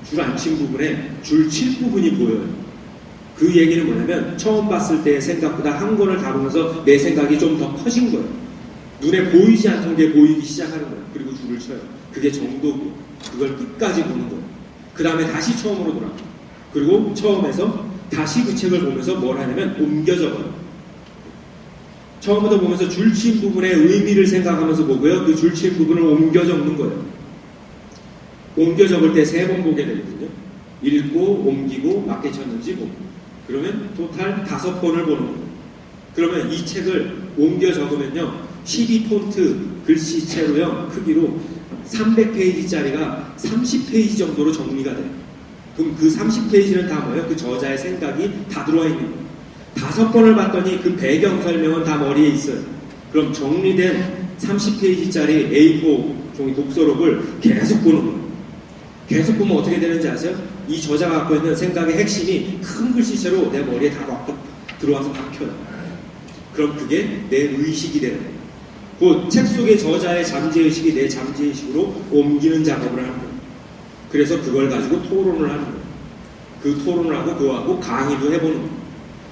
줄 안 친 부분에 줄 칠 부분이 보여요. 그 얘기는 뭐냐면 처음 봤을 때의 생각보다 한 권을 다 보면서 내 생각이 좀 더 커진 거예요. 눈에 보이지 않던 게 보이기 시작하는 거예요. 그리고 줄을 쳐요. 그게 정독이에요. 그걸 끝까지 보는 거예요. 그 다음에 다시 처음으로 돌아가요. 그리고 처음에서 다시 그 책을 보면서 뭘 하냐면 옮겨 적어요. 처음부터 보면서 줄친 부분의 의미를 생각하면서 보고요. 그 줄친 부분을 옮겨 적는 거예요. 옮겨 적을 때 3번 보게 되거든요. 읽고, 옮기고, 맞게 쳤는지 보고. 그러면 토탈 5번을 보는 거예요. 그러면 이 책을 옮겨 적으면요. 12폰트 글씨체로요. 크기로 300페이지짜리가 30페이지 정도로 정리가 돼요. 그럼 그 30페이지는 다 뭐예요? 그 저자의 생각이 다 들어와 있는 거예요. 5번을 봤더니 그 배경 설명은 다 머리에 있어요. 그럼 정리된 30페이지짜리 A4 종이 독서록을 계속 보는 거예요. 계속 보면 어떻게 되는지 아세요? 이 저자가 갖고 있는 생각의 핵심이 큰 글씨체로 내 머리에 다 들어와서 박혀요. 그럼 그게 내 의식이 되는 거예요. 그 책 속의 저자의 잠재의식이 내 잠재의식으로 옮기는 작업을 하는 거예요. 그래서 그걸 가지고 토론을 하는 거예요. 그 토론을 하고 그거하고 강의도 해보는 거예요.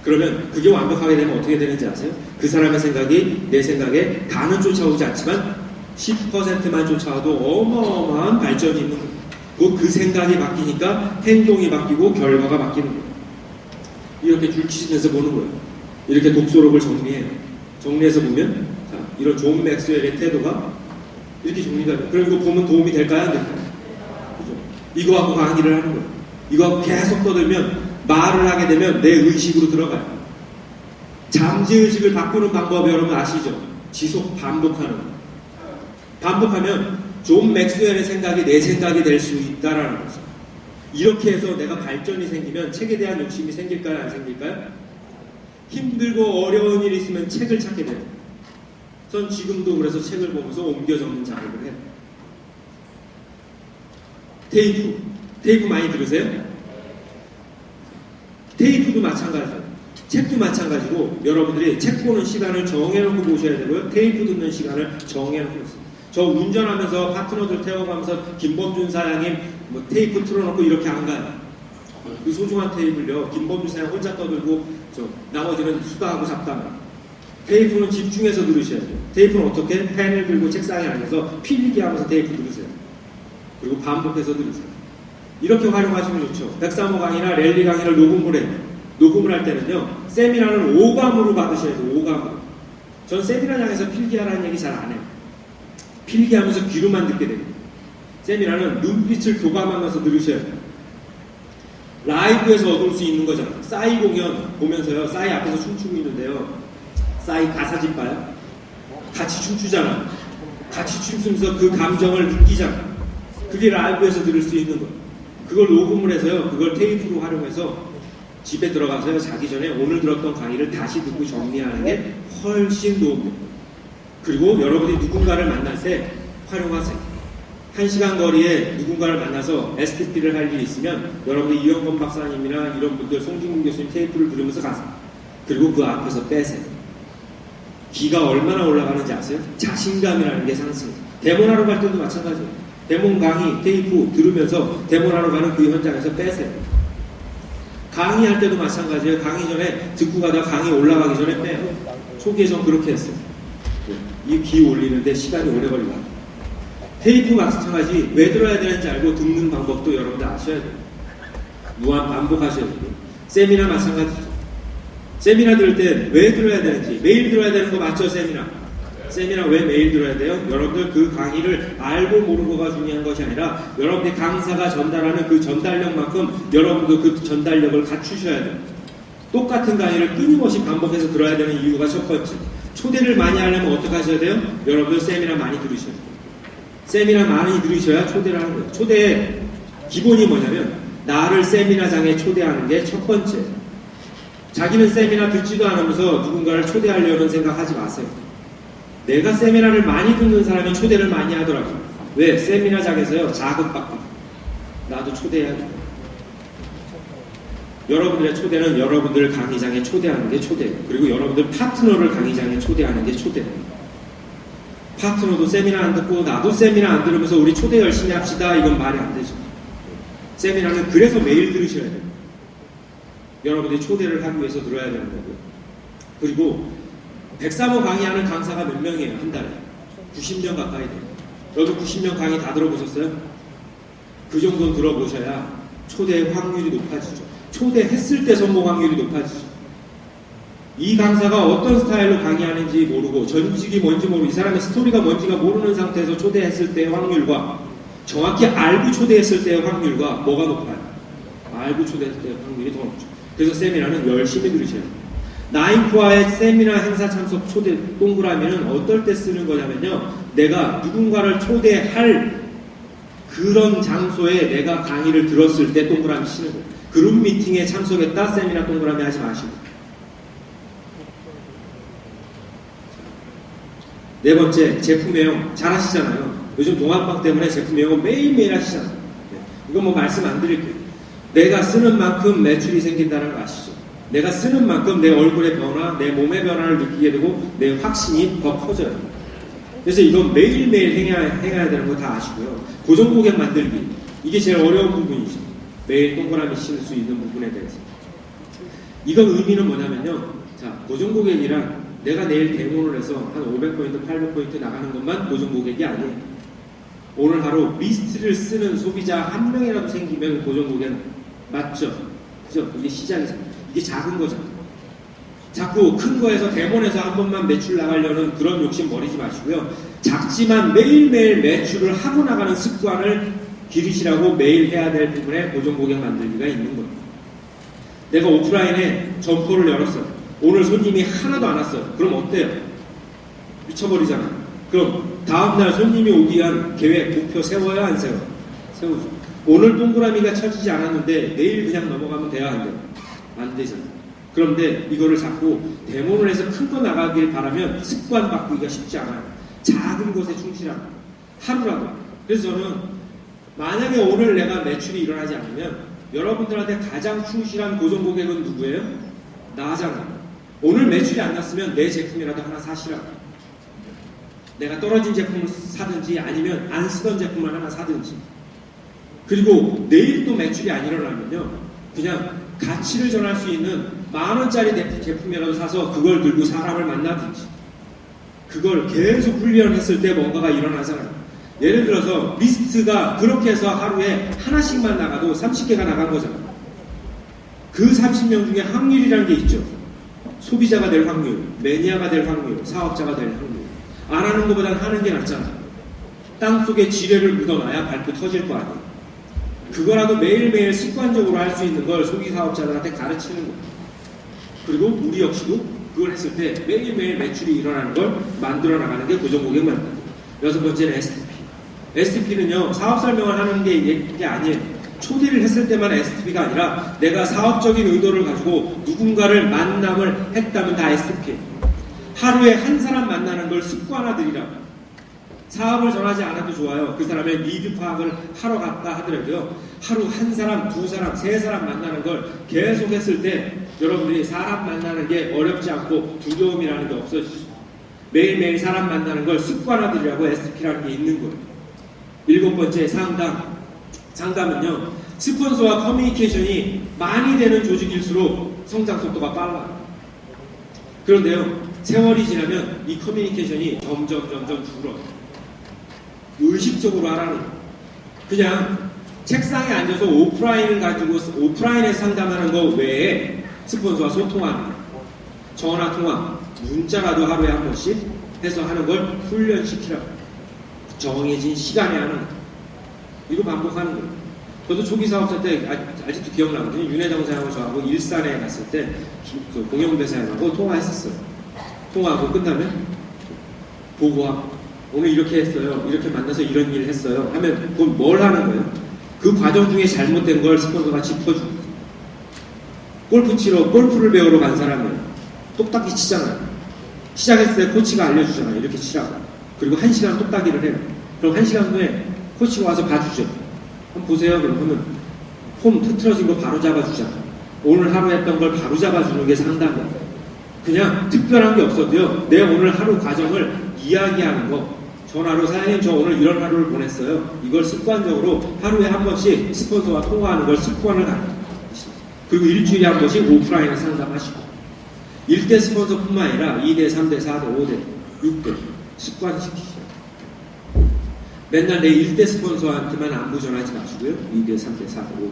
그러면 그게 완벽하게 되면 어떻게 되는지 아세요? 그 사람의 생각이 내 생각에 다는 쫓아오지 않지만 10%만 쫓아와도 어마어마한 발전이 있는 거예요. 그 생각이 바뀌니까 행동이 바뀌고 결과가 바뀌는 거예요. 이렇게 줄치면서 보는 거예요. 이렇게 독서록을 정리해요. 정리해서 보면 자, 이런 존 맥스웰의 태도가 이렇게 정리가 돼요. 그럼 이거 보면 도움이 될까요? 안 될까요? 그죠? 이거하고 강의를 하는 거예요. 이거하고 계속 떠들면 말을 하게 되면 내 의식으로 들어가요. 잠재의식을 바꾸는 방법 여러분 아시죠? 지속 반복하는 거예요. 반복하면 존 맥스웰의 생각이 내 생각이 될 수 있다라는 거죠. 이렇게 해서 내가 발전이 생기면 책에 대한 욕심이 생길까요? 안 생길까요? 힘들고 어려운 일이 있으면 책을 찾게 돼요. 전 지금도 그래서 책을 보면서 옮겨 적는 작업을 해요. 테이프 많이 들으세요? 테이프도 마찬가지예요. 책도 마찬가지고 여러분들이 책 보는 시간을 정해놓고 보셔야 되고요. 테이프 듣는 시간을 정해놓고 있습니다. 저 운전하면서 파트너들 태워가면서 김범준 사장님 뭐 테이프 틀어놓고 이렇게 안 가요. 그 소중한 테이프를요. 김범준 사장 혼자 떠들고 나머지는 수다하고 잡담을. 테이프는 집중해서 들으셔야 돼요. 테이프는 어떻게? 펜을 들고 책상에 앉아서 필기하면서 테이프 들으세요. 그리고 반복해서 들으세요. 이렇게 활용하시면 좋죠. 103호 강의나 랠리 강의를 녹음을 해요. 녹음을 할 때는요. 세미나는 오감으로 받으셔야 돼요. 오감으로. 전 세미나장에서 필기하라는 얘기 잘 안 해요. 필기하면서 귀로만 듣게 됩니다. 세미나는 눈빛을 교감하면서 들으셔야 돼요. 라이브에서 얻을 수 있는 거잖아요. 싸이 공연 보면서요. 싸이 앞에서 춤추고 있는데요. 싸이 가사집 봐요. 같이 춤추잖아요. 같이 춤추면서 그 감정을 느끼잖아요. 그게 라이브에서 들을 수 있는 거예요. 그걸 녹음을 해서요. 그걸 테이프로 활용해서 집에 들어가서요. 자기 전에 오늘 들었던 강의를 다시 듣고 정리하는 게 훨씬 도움됩니다. 그리고 여러분이 누군가를 만날 때 활용하세요. 1시간 거리에 누군가를 만나서 SPP를 할 일이 있으면 여러분이 이영건 박사님이나 이런 분들 송중근 교수님 테이프를 들으면서 가세요. 그리고 그 앞에서 빼세요. 기가 얼마나 올라가는지 아세요? 자신감이라는 게 상승해요. 데모하러 갈 때도 마찬가지예요. 데모 강의 테이프 들으면서 데모하러 가는 그 현장에서 빼세요. 강의할 때도 마찬가지예요. 강의 전에 듣고 가다가 강의 올라가기 전에 빼요. 초기에 전 그렇게 했어요. 이 기 올리는데 시간이 오래 걸리고 테이프 마찬가지 왜 들어야 되는지 알고 듣는 방법도 여러분들 아셔야 돼요. 무한 반복하셔야 되고 세미나 마찬가지죠. 세미나 들을 때 왜 들어야 되는지 매일 들어야 되는 거 맞죠? 세미나 세미나 왜 매일 들어야 돼요? 여러분들 그 강의를 알고 모르고가 중요한 것이 아니라 여러분들 강사가 전달하는 그 전달력만큼 여러분도 그 전달력을 갖추셔야 돼요. 똑같은 강의를 끊임없이 반복해서 들어야 되는 이유가 첫 번째. 초대를 많이 하려면 어떻게 하셔야 돼요? 여러분들 세미나 많이 들으셔야 돼요. 세미나 많이 들으셔야 초대를 하는 거예요. 초대의 기본이 뭐냐면 나를 세미나장에 초대하는 게 첫 번째. 자기는 세미나 듣지도 않으면서 누군가를 초대하려는 생각하지 마세요. 내가 세미나를 많이 듣는 사람이 초대를 많이 하더라고요. 왜? 세미나장에서요 자극받고 나도 초대해야죠. 여러분들의 초대는 여러분들 강의장에 초대하는 게 초대예요. 그리고 여러분들 파트너를 강의장에 초대하는 게 초대예요. 파트너도 세미나 안 듣고 나도 세미나 안 들으면서 우리 초대 열심히 합시다. 이건 말이 안 되죠. 세미나는 그래서 매일 들으셔야 돼요. 여러분들이 초대를 하기 위해서 들어야 되는 거고요. 그리고 103호 강의하는 강사가 몇 명이에요? 한 달에? 90명 가까이 돼요. 여러분 90명 강의 다 들어보셨어요? 그 정도는 들어보셔야 초대 확률이 높아지죠. 초대했을 때 성공 확률이 높아지죠. 이 강사가 어떤 스타일로 강의하는지 모르고 전직이 뭔지 모르고 이 사람의 스토리가 뭔지가 모르는 상태에서 초대했을 때의 확률과 정확히 알고 초대했을 때의 확률과 뭐가 높아요? 알고 초대했을 때의 확률이 더 높죠. 그래서 세미나는 열심히 들으셔야 돼요. 나인코아의 세미나 행사 참석 초대 동그라미는 어떨 때 쓰는 거냐면요. 내가 누군가를 초대할 그런 장소에 내가 강의를 들었을 때 동그라미 치는 거예요. 그룹 미팅에 참석했다 세미나 동그라미 하지 마시고. 네 번째, 제품 외형 잘 하시잖아요. 요즘 동안방 때문에 제품 외형은 매일매일 하시잖아요. 이건 뭐 말씀 안 드릴게요. 내가 쓰는 만큼 매출이 생긴다는 거 아시죠? 내가 쓰는 만큼 내 얼굴의 변화, 내 몸의 변화를 느끼게 되고 내 확신이 더 커져요. 그래서 이건 매일매일 행해야 되는 거 다 아시고요. 고정 고객 만들기. 이게 제일 어려운 부분이죠. 매일 동그라미 칠 수 있는 부분에 대해서. 이건 의미는 뭐냐면요. 자, 고정 고객이란 내가 내일 데모를 해서 한 500포인트, 800포인트 나가는 것만 고정 고객이 아니에요. 오늘 하루 미스트를 쓰는 소비자 한 명이라도 생기면 고정 고객 맞죠? 그죠? 이게 시작이잖아요. 이게 작은 거잖아요. 자꾸 큰 거에서 데몬에서 한 번만 매출 나가려는 그런 욕심 버리지 마시고요. 작지만 매일매일 매출을 하고 나가는 습관을 기르시라고 매일 해야 될 부분에 고정 고객 만들기가 있는 거예요. 내가 오프라인에 점포를 열었어요. 오늘 손님이 하나도 안 왔어요. 그럼 어때요? 미쳐버리잖아요. 그럼 다음날 손님이 오기 위한 계획, 목표 세워요? 안 세워요? 세우죠. 오늘 동그라미가 쳐지지 않았는데 내일 그냥 넘어가면 돼야 안 돼요? 안 되잖아요. 그런데 이거를 자꾸 데모를 해서 큰 거 나가길 바라면 습관 바꾸기가 쉽지 않아요. 작은 것에 충실한 하루라도. 그래서 저는 만약에 오늘 내가 매출이 일어나지 않으면 여러분들한테 가장 충실한 고정 고객은 누구예요? 나잖아요. 오늘 매출이 안 났으면 내 제품이라도 하나 사시라고. 내가 떨어진 제품을 사든지 아니면 안 쓰던 제품을 하나 사든지. 그리고 내일 또 매출이 안 일어나면요. 그냥 가치를 전할 수 있는 10,000원짜리 제품이라도 사서 그걸 들고 사람을 만나든지. 그걸 계속 훈련했을 때 뭔가가 일어나잖아요. 예를 들어서 미스트가 그렇게 해서 하루에 하나씩만 나가도 30개가 나간 거잖아요. 그 30명 중에 확률이라는 게 있죠. 소비자가 될 확률, 매니아가 될 확률, 사업자가 될 확률. 안 하는 것보다는 하는 게 낫잖아요. 땅속에 지뢰를 묻어놔야 밟고 터질 거 아니에요. 그거라도 매일매일 습관적으로 할 수 있는 걸 소비 사업자들한테 가르치는 거예요. 그리고 우리 역시도 그걸 했을 때 매일매일 매출이 일어나는 걸 만들어 나가는 게 고정 고객 만들기. 여섯 번째는 STP. STP는요, 사업 설명을 하는 게 아니에요. 초대를 했을 때만 STP가 아니라 내가 사업적인 의도를 가지고 누군가를 만남을 했다면 다 STP예요. 하루에 한 사람 만나는 걸 습관화들이라고. 사업을 전하지 않아도 좋아요. 그 사람의 니드 파악을 하러 갔다 하더라도요. 하루 한 사람, 두 사람, 세 사람 만나는 걸 계속 했을 때 여러분들이 사람 만나는 게 어렵지 않고 두려움이라는 게 없어지죠. 매일매일 사람 만나는 걸 습관화들이라고 STP라는 게 있는 거예요. 일곱 번째, 상담. 상담은요. 스폰서와 커뮤니케이션이 많이 되는 조직일수록 성장 속도가 빨라요. 그런데요. 세월이 지나면 이 커뮤니케이션이 점점 줄어요. 의식적으로 하라는 거예요. 그냥 책상에 앉아서 오프라인에서 상담하는 거 외에 스폰서와 소통하는 거예요. 전화 통화, 문자라도 하루에 한 번씩 해서 하는 걸 훈련시키라고. 정해진 시간에 하는 거. 이거 반복하는 거예요. 저도 초기 사업자 때 아직도 기억나거든요. 윤회장사하고 저하고 일산에 갔을 때 그 공영배사님하고 통화했었어요. 통화하고 끝나면 보고하고 오늘 이렇게 했어요. 이렇게 만나서 이런 일을 했어요. 하면 그건 뭘 하는 거예요? 그 과정 중에 잘못된 걸 스폰서가 짚어주고 골프를 배우러 간 사람은 똑딱이 치잖아요. 시작했을 때 코치가 알려주잖아요. 이렇게 치라고. 그리고 1시간 똑딱이를 해요. 그럼 1시간 후에 코치가 와서 봐주죠. 한번 보세요. 그러면 폼 틀어진 거 바로 잡아주잖아요. 오늘 하루 했던 걸 바로 잡아주는 게 상담이에요. 그냥 특별한 게 없어도요. 내 오늘 하루 과정을 이야기하는 거. 전화로 사장님 저 오늘 이런 하루를 보냈어요. 이걸 습관적으로 하루에 한 번씩 스폰서와 통화하는 걸 습관을 갖는 거예요. 그리고 일주일에 한 번씩 오프라인에 상담하시고 1대 스폰서뿐만 아니라 2대, 3대, 4대, 5대, 6대 습관시키시죠. 맨날 내 1대 스폰서한테만 안부 전화하지 마시고요. 2대, 3대, 4대, 5대.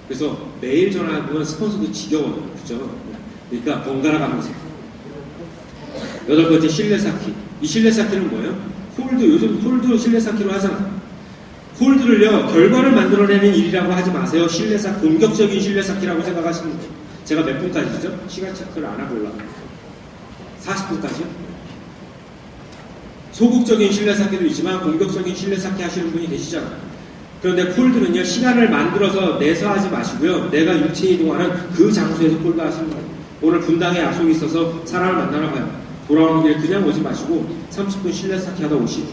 그래서 매일 전화하면 스폰서도 지겨워요. 그죠? 그러니까 번갈아 가면서. 8번째 실내 쌓기. 이 실내 쌓기는 뭐예요? 홀드, 요즘 홀드 실내 쌓기로 하잖아요. 홀드를요, 결과를 만들어내는 일이라고 하지 마세요. 실내 쌓기, 공격적인 실내 쌓기라고 생각하시면 돼요. 제가 몇 분까지죠? 시간 체크를 안 하고 올라가요. 40분까지요? 소극적인 실내 쌓기도 있지만 공격적인 실내 쌓기 하시는 분이 계시잖아요. 그런데 홀드는요, 시간을 만들어서 내서 하지 마시고요. 내가 육체 이동하는 그 장소에서 홀드 하시는 거예요. 오늘 분당에 약속이 있어서 사람을 만나러 가요. 돌아오는 길에 그냥 오지 마시고 30분 실내 쌓기 하다 오시고.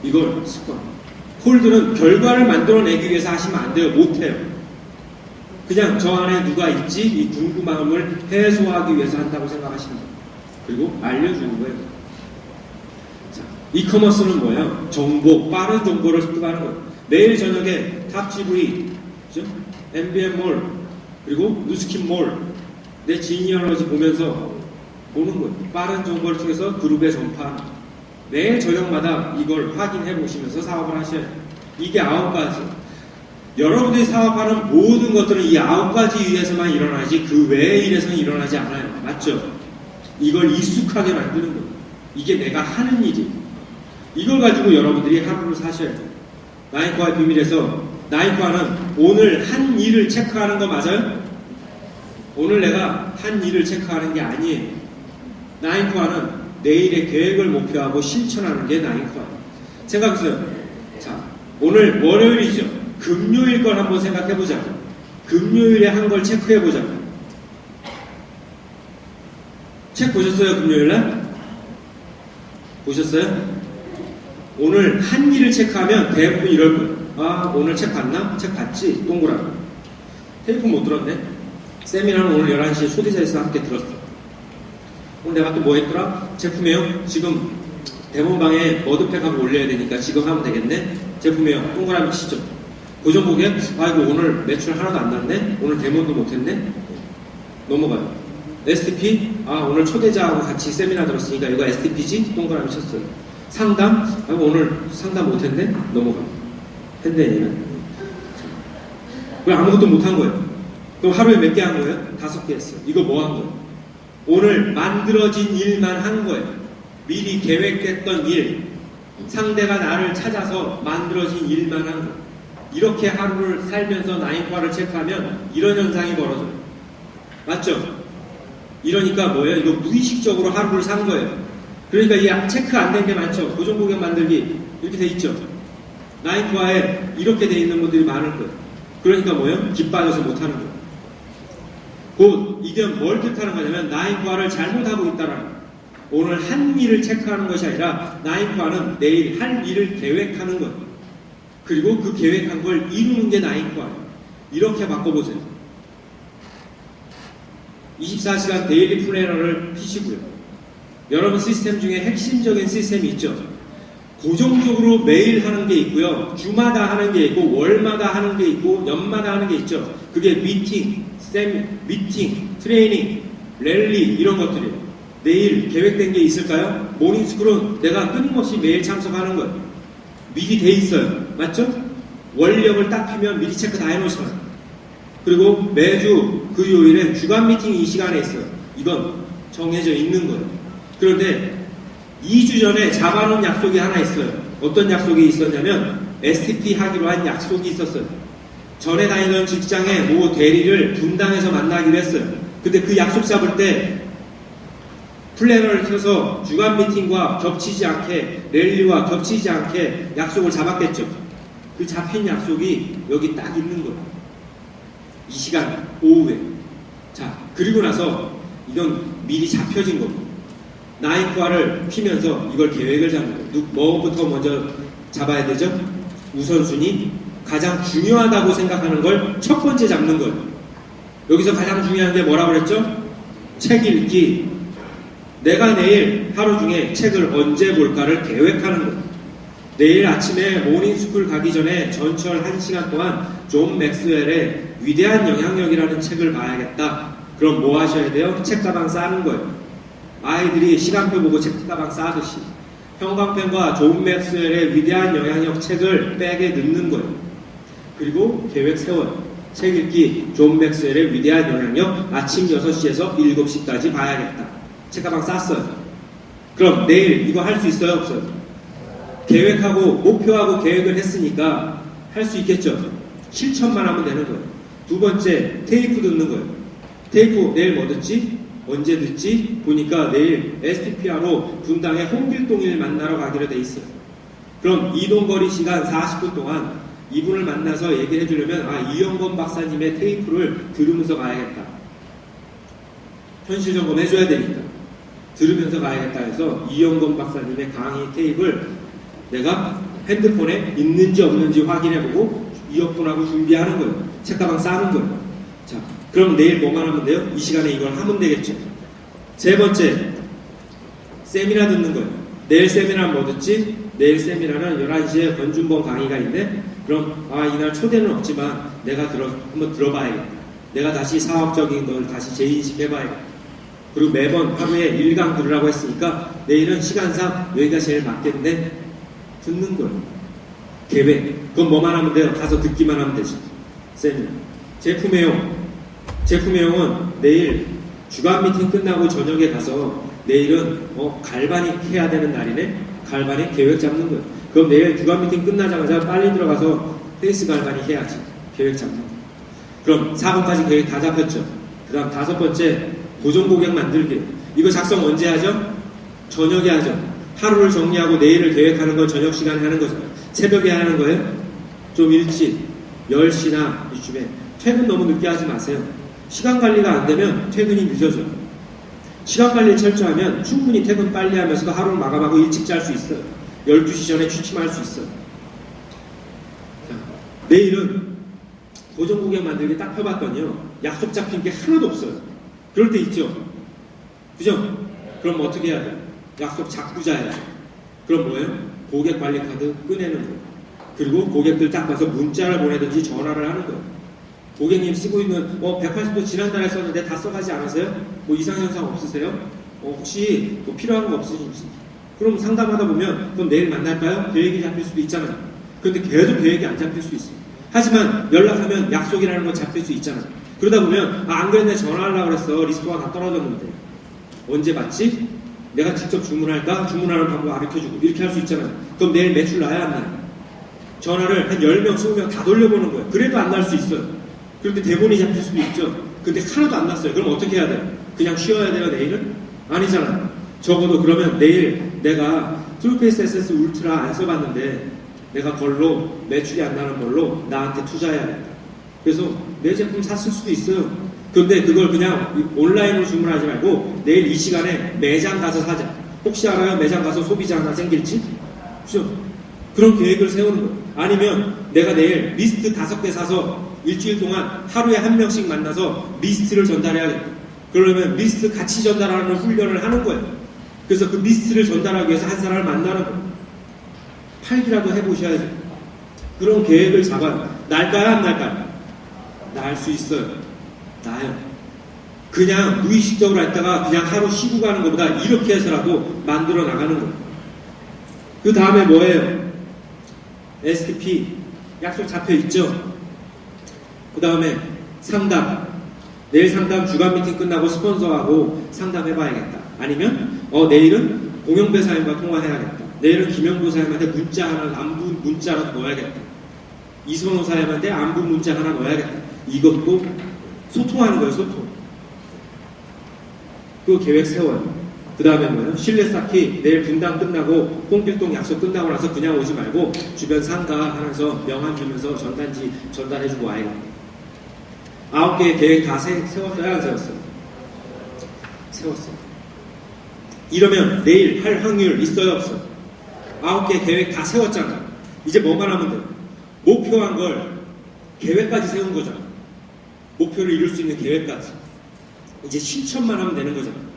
이걸 습관. 홀드는 결과를 만들어내기 위해서 하시면 안 돼요. 못해요. 그냥 저 안에 누가 있지? 이 궁금함을 해소하기 위해서 한다고 생각하시면 돼요. 그리고 알려주는 거예요. 자, 이커머스는 뭐예요? 정보, 빠른 정보를 습득하는 거예요. 매일 저녁에 탑GV, 그죠? MBM몰, 그리고 누스킨몰, 내 지니어러지 보면서 보는 거예요. 빠른 정보를 통해서 그룹에 전파하는 거예요. 매일 저녁마다 이걸 확인해 보시면서 사업을 하셔야 돼요. 이게 9가지. 여러분들이 사업하는 모든 것들은 이 9가지 위에서만 일어나지 그 외의 일에서는 일어나지 않아요. 맞죠? 이걸 익숙하게 만드는 거예요. 이게 내가 하는 일이에요. 이걸 가지고 여러분들이 하루를 사셔야 돼요. 나인코아의 비밀에서 나인코아는 오늘 한 일을 체크하는 거 맞아요? 오늘 내가 한 일을 체크하는 게 아니에요. 나인코아는 내일의 계획을 목표하고 실천하는 게 나인코아예요. 생각해보세요. 자, 오늘 월요일이죠. 금요일 걸 한번 생각해보자. 금요일에 한 걸 체크해보자. 책 보셨어요? 금요일날? 보셨어요? 오늘 한 일을 체크하면 대부분 이럴 거예요. 아, 오늘 책 봤나? 책 봤지? 동그라미. 테이프 못 들었네? 세미나는 오늘 11시에 초대자에서 함께 들었어. 오늘 내가 또 뭐 했더라? 제품이에요. 지금 데모방에 머드팩하고 올려야 되니까 지금 하면 되겠네? 제품이에요. 동그라미 치죠. 고정 보기에 아이고 오늘 매출 하나도 안 났네? 오늘 데모도 못했네? 넘어가요. STP? 아, 오늘 초대자하고 같이 세미나 들었으니까 이거 STP지? 동그라미 쳤어요. 상담? 아, 오늘 상담 못했네? 넘어가. 했네, 얘는. 왜 아무것도 못한 거예요? 그럼 하루에 몇 개 한 거예요? 5개 했어요. 이거 뭐 한 거예요? 오늘 만들어진 일만 한 거예요. 미리 계획됐던 일. 상대가 나를 찾아서 만들어진 일만 한 거예요. 이렇게 하루를 살면서 나인코아를 체크하면 이런 현상이 벌어져요. 맞죠? 이러니까 뭐예요? 이거 무의식적으로 하루를 산 거예요. 그러니까 이 체크 안 된 게 많죠. 고정 고객 만들기 이렇게 돼 있죠. 나인코아에 이렇게 돼 있는 분들이 많을 거예요. 그러니까 뭐예요? 기빠져서 못하는 거예요. 곧 이게 뭘 뜻하는 거냐면 나인코아를 잘못하고 있다라는 거예요. 오늘 한 일을 체크하는 것이 아니라 나인코아는 내일 할 일을 계획하는 거예요. 그리고 그 계획한 걸 이루는 게 나인코아예요. 이렇게 바꿔보세요. 24시간 데일리 플래너를 피시고요. 여러분 시스템 중에 핵심적인 시스템이 있죠. 고정적으로 매일 하는 게 있고요. 주마다 하는 게 있고 월마다 하는 게 있고 년마다 하는 게 있죠. 그게 미팅, 트레이닝, 랠리 이런 것들이에요. 내일 계획된 게 있을까요? 모닝스쿨은 내가 끊임없이 매일 참석하는 거예요. 미리 돼 있어요. 맞죠? 원력을 딱 피면 미리 체크 다 해놓으잖아요. 그리고 매주 그 요일에 주간 미팅이 이 시간에 있어요. 이건 정해져 있는 거예요. 그런데 2주 전에 잡아놓은 약속이 하나 있어요. 어떤 약속이 있었냐면 STP 하기로 한 약속이 있었어요. 전에 다니던 직장의 모 대리를 분당에서 만나기로 했어요. 근데 그 약속 잡을 때 플래너를 켜서 주간 미팅과 겹치지 않게, 랠리와 겹치지 않게 약속을 잡았겠죠. 그 잡힌 약속이 여기 딱 있는 거예요. 이 시간 오후에. 자, 그리고 나서 이건 미리 잡혀진 겁니다. 나이프화를 피면서 이걸 계획을 잡는 거예요. 뭐부터 먼저 잡아야 되죠? 우선순위, 가장 중요하다고 생각하는 걸 첫 번째 잡는 거예요. 여기서 가장 중요한 게 뭐라고 그랬죠? 책 읽기. 내가 내일 하루 중에 책을 언제 볼까를 계획하는 거예요. 내일 아침에 모닝스쿨 가기 전에 전철 1시간 동안 존 맥스웰의 위대한 영향력이라는 책을 봐야겠다. 그럼 뭐 하셔야 돼요? 책가방 싸는 거예요. 아이들이 시간표 보고 책가방 싸듯이 형광펜과 존 맥스웰의 위대한 영향력 책을 백에 넣는 거예요. 그리고 계획 세워요. 책 읽기, 존 맥스웰의 위대한 영향력 아침 6시에서 7시까지 봐야겠다. 책가방 쌌어요. 그럼 내일 이거 할 수 있어요? 없어요? 계획하고 목표하고 계획을 했으니까 할 수 있겠죠? 실천만 하면 되는 거예요. 두 번째, 테이프 듣는 거예요. 테이프 내일 뭐 듣지? 언제 듣지? 보니까 내일 STP하로 분당의 홍길동일 만나러 가기로 돼 있어요. 그럼 이동거리 시간 40분 동안 이분을 만나서 얘기를 해주려면 이영건 박사님의 테이프를 들으면서 가야겠다. 현실 점검 해줘야 되니까 들으면서 가야겠다 해서 이영건 박사님의 강의 테이프를 내가 핸드폰에 있는지 없는지 확인해보고 이어폰하고 준비하는 거예요. 책가방 싸는 거예요. 자, 그럼 내일 뭐만 하면 돼요? 이 시간에 이걸 하면 되겠죠. 세 번째, 세미나 듣는 거예요. 내일 세미나는 뭐 듣지? 내일 세미나는 11시에 권준범 강의가 있네? 그럼 이날 초대는 없지만 내가 한번 들어봐야겠다. 내가 다시 사업적인 걸 다시 재인식해봐야겠다. 그리고 매번 하루에 1강 들으라고 했으니까 내일은 시간상 여기가 제일 맞겠네? 듣는 거예요. 계획. 그건 뭐만 하면 돼요? 가서 듣기만 하면 되죠. 세미나. 제품 외용. 제품 외용은 내일 주간 미팅 끝나고 저녁에 가서 내일은 갈바닉 해야 되는 날이네? 갈바닉 계획 잡는 거예요. 그럼 내일 주간 미팅 끝나자마자 빨리 들어가서 페이스 갈바닉 해야지. 계획 잡는 거예요. 그럼 4번까지 계획 다 잡혔죠. 그 다음 5번째, 고정 고객 만들기. 이거 작성 언제 하죠? 저녁에 하죠. 하루를 정리하고 내일을 계획하는 건 저녁 시간에 하는 거죠. 새벽에 하는 거예요. 좀 일찍 10시나 이쯤에. 퇴근 너무 늦게 하지 마세요. 시간 관리가 안 되면 퇴근이 늦어져요. 시간 관리 철저하면 충분히 퇴근 빨리 하면서도 하루를 마감하고 일찍 잘 수 있어요. 12시 전에 취침할 수 있어요. 자, 내일은 고정 고객 만들기 딱 펴봤더니요. 약속 잡힌 게 하나도 없어요. 그럴 때 있죠. 그죠? 그럼 어떻게 해야 돼요? 약속 잡고 자야죠. 그럼 뭐예요? 고객 관리 카드 꺼내는 거예요. 그리고 고객들 딱 봐서 문자를 보내든지 전화를 하는 거예요. 고객님 쓰고 있는 180도 지난달에 썼는데 다 써가지 않으세요? 뭐 이상현상 없으세요? 혹시 뭐 필요한 거 없으신지? 그럼 상담하다 보면 그럼 내일 만날까요? 계획이 잡힐 수도 있잖아요. 그런데 계속 계획이 안 잡힐 수 있어요. 하지만 연락하면 약속이라는 건 잡힐 수 있잖아요. 그러다 보면 안 그랬네 전화하려고 그랬어. 리스트가 다 떨어졌는데 언제 받지? 내가 직접 주문할까? 주문하는 방법 가르쳐주고 이렇게 할 수 있잖아요. 그럼 내일 매출 나야 안 나요? 전화를 한 10명, 20명 다 돌려보는 거예요. 그래도 안 날 수 있어요. 그런데 대본이 잡힐 수도 있죠. 근데 하나도 안 났어요. 그럼 어떻게 해야 돼요? 그냥 쉬어야 돼요, 내일은? 아니잖아요. 적어도 그러면 내일 내가 트루페이스 SS 울트라 안 써봤는데 내가 걸로 매출이 안 나는 걸로 나한테 투자해야겠다. 그래서 내 제품 샀을 수도 있어요. 근데 그걸 그냥 온라인으로 주문하지 말고 내일 이 시간에 매장 가서 사자. 혹시 알아요? 매장 가서 소비자 하나 생길지? 그죠? 그런 계획을 세우는 거예요. 아니면 내가 내일 리스트 5개 사서 일주일 동안 하루에 한 명씩 만나서 리스트를 전달해야겠다. 그러면 리스트 같이 전달하는 훈련을 하는 거예요. 그래서 그 리스트를 전달하기 위해서 한 사람을 만나는 거예요. 팔기라도 해보셔야죠. 그런 계획을 잡아요. 날까요? 안 날까요? 날 수 있어요. 나요. 그냥 무의식적으로 했다가 그냥 하루 쉬고 가는 것보다 이렇게 해서라도 만들어 나가는 거예요. 그 다음에 뭐예요? STP 약속 잡혀 있죠? 그 다음에 상담. 내일 상담 주간 미팅 끝나고 스폰서하고 상담해봐야겠다. 아니면 내일은 공영배 사장님과 통화해야겠다. 내일은 김영보 사장님한테 문자 하나, 안부 문자라도 넣어야겠다. 이선호 사장님한테 안부 문자 하나 넣어야겠다. 이것도 소통하는 거예요, 소통. 그 계획 세워요. 그 다음에 뭐예요? 실내 쌓기, 내일 분당 끝나고 홍길동 약속 끝나고 나서 그냥 오지 말고 주변 상가 하면서 명함 주면서 전단지 전달해주고 와야겠다. 9개의 계획 다 세웠어요? 안 세웠어요? 세웠어요. 이러면 내일 할 확률 있어요? 없어요? 9개 계획 다 세웠잖아요. 이제 뭐만 하면 돼요? 목표한 걸 계획까지 세운 거잖아요. 목표를 이룰 수 있는 계획까지. 이제 실천만 하면 되는 거잖아요.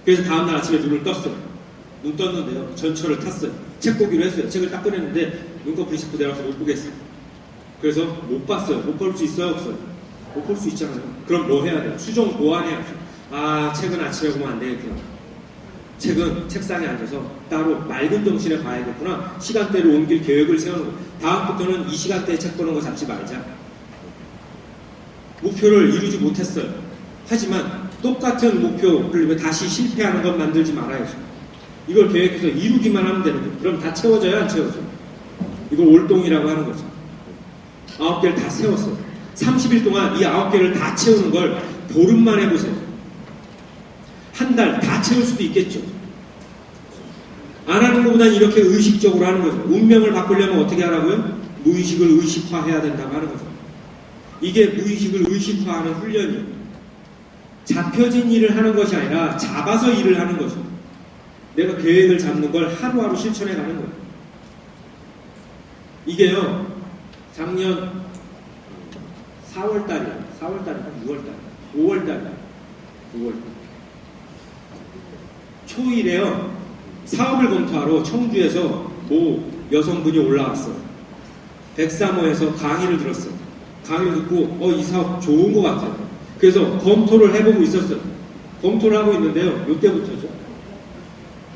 그래서 다음날 아침에 눈을 떴어요. 눈 떴는데요. 전철을 탔어요. 책 보기로 했어요. 책을 딱 꺼냈는데 눈꺼풀이 자꾸 내려와서 못 보겠어요. 그래서 못 봤어요. 못 볼 수 있어요? 없어요? 못 볼 수 있잖아요. 그럼 뭐 해야 돼요? 수정 보완해야죠. 책은 아침에 보면 안 되겠구나. 책은 책상에 앉아서 따로 맑은 정신에 봐야겠구나. 시간대로 옮길 계획을 세우는 거. 다음부터는 이 시간대에 책 보는 거 잡지 말자. 목표를 이루지 못했어요. 하지만 똑같은 목표를 다시 실패하는 것 만들지 말아야죠. 이걸 계획해서 이루기만 하면 되는 거예요. 그럼 다 채워져요? 안 채워져요? 이걸 올동이라고 하는 거죠. 9개를 다 세웠어요. 30일 동안 이 9개를 다 채우는 걸 보름만 해보세요. 한 달 다 채울 수도 있겠죠. 안 하는 것보다는 이렇게 의식적으로 하는 거죠. 운명을 바꾸려면 어떻게 하라고요? 무의식을 의식화해야 된다고 하는 거죠. 이게 무의식을 의식화하는 훈련이에요. 잡혀진 일을 하는 것이 아니라 잡아서 일을 하는 거죠. 내가 계획을 잡는 걸 하루하루 실천해 가는 거예요. 이게요, 작년 4월달이야. 4월달인가? 6월달. 5월달이야. 6월달. 초일에요, 사업을 검토하러 청주에서 모 여성분이 올라왔어요. 103호에서 강의를 들었어요. 강의를 듣고, 이 사업 좋은 것 같아요. 그래서 검토를 해보고 있었어요. 검토를 하고 있는데요. 이때부터죠.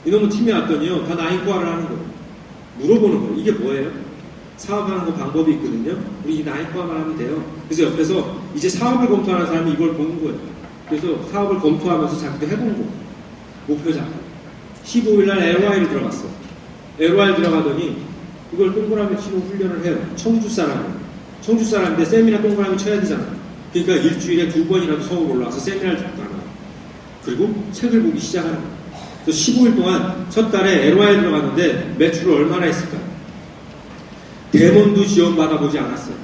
이놈의 팀에 왔더니요. 다 나인코아를 하는 거예요. 물어보는 거예요. 이게 뭐예요? 사업하는 거 방법이 있거든요. 우리 이 나인코아만 하면 돼요. 그래서 옆에서 이제 사업을 검토하는 사람이 이걸 보는 거예요. 그래서 사업을 검토하면서 자기도 해본 거예요. 목표 잡고. 15일날 LY를 들어갔어요. LY 들어가더니 이걸 동그라미 치고 훈련을 해요. 청주 사람은. 청주 사람인데 세미나 동그라미 쳐야 되잖아요. 그러니까 일주일에 2번이라도 서울 올라와서 세미나를 듣고 가는 거예요. 그리고 책을 보기 시작하는 거예요. 그래서 15일 동안 첫 달에 LY에 들어갔는데 매출을 얼마나 했을까요? 대본도 지원받아보지 않았어요.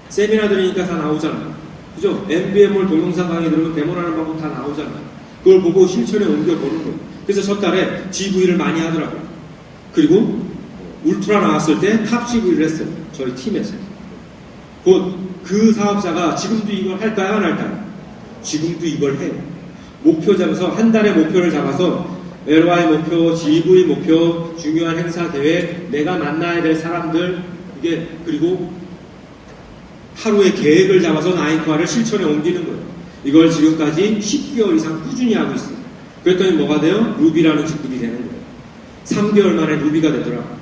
세미나 들으니까 다 나오잖아요. 그죠? MBM몰 동영상 강의 들으면 대본하는 방법 다 나오잖아요. 그걸 보고 실천에 옮겨보는 거예요. 그래서 첫 달에 GV를 많이 하더라고요. 그리고 울트라 나왔을 때 탑 GV를 했어요. 저희 팀에서. 곧 그 사업자가 지금도 이걸 할까요? 안 할까요? 지금도 이걸 해요. 목표 잡아서 한 달의 목표를 잡아서 LY 목표, GV 목표, 중요한 행사 계획, 내가 만나야 될 사람들, 이게 그리고 하루의 계획을 잡아서 나인코아를 실천에 옮기는 거예요. 이걸 지금까지 10개월 이상 꾸준히 하고 있어요. 그랬더니 뭐가 돼요? 루비라는 직급이 되는 거예요. 3개월 만에 루비가 되더라고요.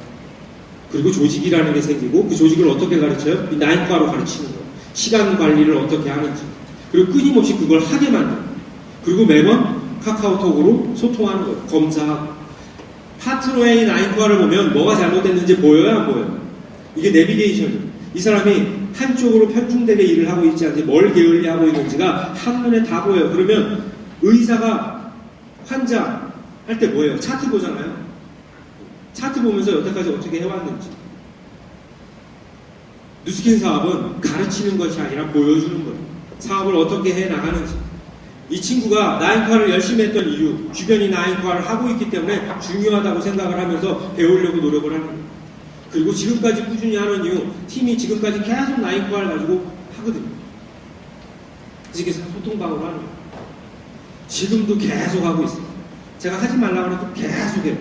그리고 조직이라는 게 생기고 그 조직을 어떻게 가르쳐요? 이 나인코아로 가르치는 거예요. 시간 관리를 어떻게 하는지. 그리고 끊임없이 그걸 하게 만들어요. 그리고 매번 카카오톡으로 소통하는 거예요. 검사하고. 파트너의 나인코아를 보면 뭐가 잘못됐는지 보여요? 안 보여요? 이게 내비게이션이에요. 이 사람이 한쪽으로 편중되게 일을 하고 있지 않는지 뭘 게을리 하고 있는지가 한눈에 다 보여요. 그러면 의사가 환자 할 때 뭐예요? 차트 보잖아요. 차트 보면서 여태까지 어떻게 해왔는지. 누스킨 사업은 가르치는 것이 아니라 보여주는 거예요. 사업을 어떻게 해나가는지. 이 친구가 나인코아를 열심히 했던 이유, 주변이 나인코아를 하고 있기 때문에 중요하다고 생각을 하면서 배우려고 노력을 하는 거예요. 그리고 지금까지 꾸준히 하는 이유, 팀이 지금까지 계속 나인코아를 가지고 하거든요. 그래서 이게 소통방으로 하는 거예요. 지금도 계속 하고 있어요. 제가 하지 말라고 해도 계속 해요.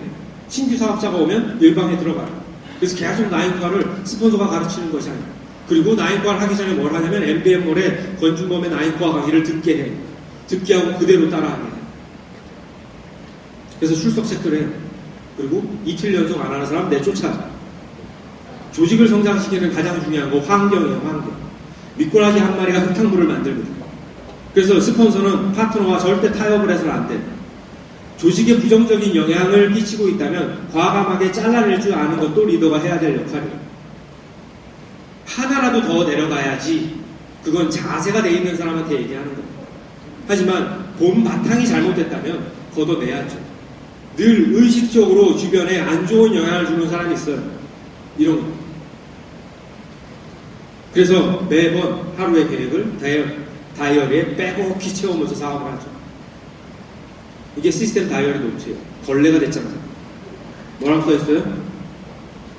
신규 사업자가 오면 일방에 들어가요. 그래서 계속 나인코아를 스폰서가 가르치는 것이 아니에요. 그리고 나인코아를 하기 전에 뭘 하냐면 MBM몰에 권준범의 나인코아 강의를 듣게 해요. 듣게 하고 그대로 따라하게 해요. 그래서 출석 체크를 해요. 그리고 이틀 연속 안 하는 사람 내쫓아요. 조직을 성장시키는 가장 중요한 거 환경이에요. 환경. 미꾸라지 한 마리가 흙탕물을 만들거든요. 그래서 스폰서는 파트너와 절대 타협을 해서는 안 돼요. 조직에 부정적인 영향을 끼치고 있다면 과감하게 잘라낼 줄 아는 것도 리더가 해야 될 역할이에요. 하나라도 더 내려가야지. 그건 자세가 돼 있는 사람한테 얘기하는 거예요. 하지만 본 바탕이 잘못됐다면 걷어내야죠. 늘 의식적으로 주변에 안 좋은 영향을 주는 사람이 있어요. 이런 거. 그래서 매번 하루의 계획을 다이어리에 빼곡히 채우면서 사업을 하죠. 이게 시스템 다이어리 노트예요. 걸레가 됐잖아요. 뭐라고 써있어요?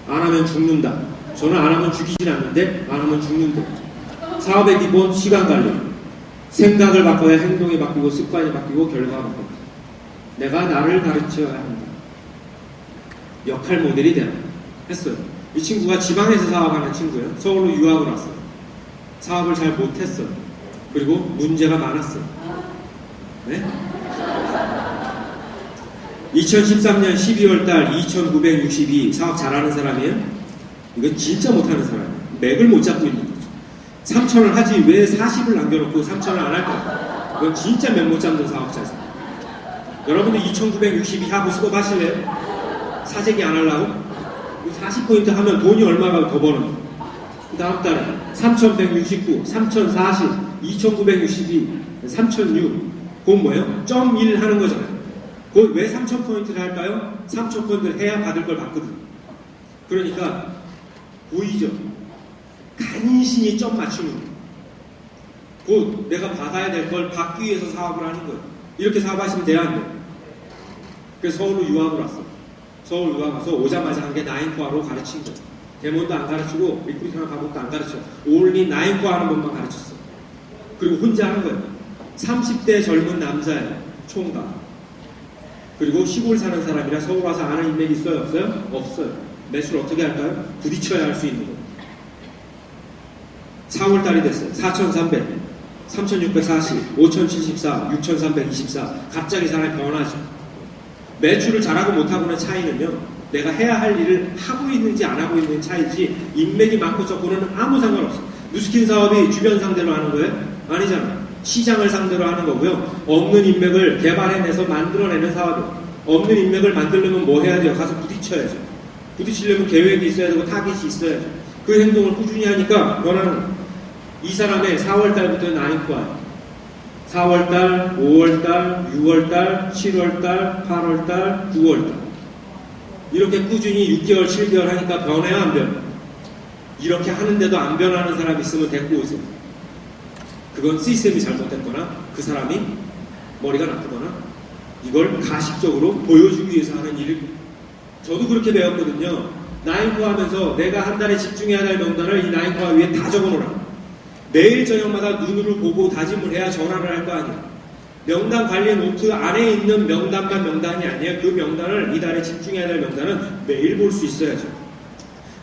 안 하면 죽는다. 저는 안 하면 죽이진 않는데 안 하면 죽는다. 사업의 기본 시간관리. 생각을 바꿔야 행동이 바뀌고 습관이 바뀌고 결과가 바뀌고. 내가 나를 가르쳐야 한다. 역할 모델이 되라. 했어요. 이 친구가 지방에서 사업하는 친구예요. 서울로 유학을 왔어요. 사업을 잘 못했어요. 그리고 문제가 많았어요. 네? 2013년 12월달 2962 사업 잘하는 사람이에요? 이거 진짜 못하는 사람이에요. 맥을 못 잡고 있는 거죠. 3천을 하지 왜 40을 남겨놓고 3천을 안 할까? 이건 진짜 맥 못 잡는 사업자죠. 여러분들 2962 하고 수업하실래요? 사재기 안 하려고? 40포인트 하면 돈이 얼마가 더 버는 거예요. 그 다음 달에 3169, 3040, 2962, 3006 그건 뭐예요? 점 1 하는 거잖아요. 그건 왜 3000포인트를 할까요? 3000포인트를 해야 받을 걸 받거든요. 그러니까 보이죠? 간신히 점 맞추는 거예요. 곧 내가 받아야 될 걸 받기 위해서 사업을 하는 거예요. 이렇게 사업하시면 돼야 안 돼요. 그래서 서울로 유학을 왔어요. 서울 유학 와서 오자마자 한 게 나인코아로 가르친 거예요. 데몬도 안 가르치고 리크루팅이나 과목도 안 가르쳐. 올리 나인코아 하는 것만 가르쳤어요. 그리고 혼자 하는 거예요. 30대 젊은 남자예요. 총각. 그리고 시골 사는 사람이라 서울 와서 아는 인맥이 있어요? 없어요? 없어요. 매출 어떻게 할까요? 부딪혀야 할 수 있는 거예요. 4월달이 됐어요. 4,300, 3,640, 5,074, 6,324. 갑자기 사람이 변하죠. 매출을 잘하고 못하고는 차이는요, 내가 해야 할 일을 하고 있는지 안 하고 있는 차이지, 인맥이 많고 적고는 아무 상관없어요. 뉴스킨 사업이 주변 상대로 하는 거예요? 아니잖아요. 시장을 상대로 하는 거고요. 없는 인맥을 개발해내서 만들어내는 사업이에요. 없는 인맥을 만들려면 뭐 해야 돼요? 가서 부딪혀야죠. 부딪히려면 계획이 있어야 되고 타깃이 있어야죠. 그 행동을 꾸준히 하니까 변하는 이 사람의 4월달부터 나인코아예요. 4월달, 5월달, 6월달, 7월달, 8월달, 9월달 이렇게 꾸준히 6개월, 7개월 하니까 변해요? 안 변해요? 이렇게 하는데도 안 변하는 사람 있으면 데리고 오세요. 그건 시스템이 잘못됐거나 그 사람이 머리가 나쁘거나 이걸 가식적으로 보여주기 위해서 하는 일을. 저도 그렇게 배웠거든요. 나인코아 하면서 내가 한 달에 집중해야 할 명단을 이 나인코아 위에 다 적어놓으라. 매일 저녁마다 눈으로 보고 다짐을 해야 전화를 할 거 아니에요. 명단 관리 노트 안에 있는 명단만 명단이 아니에요. 그 명단을 이달에 집중해야 될 명단은 매일 볼 수 있어야죠.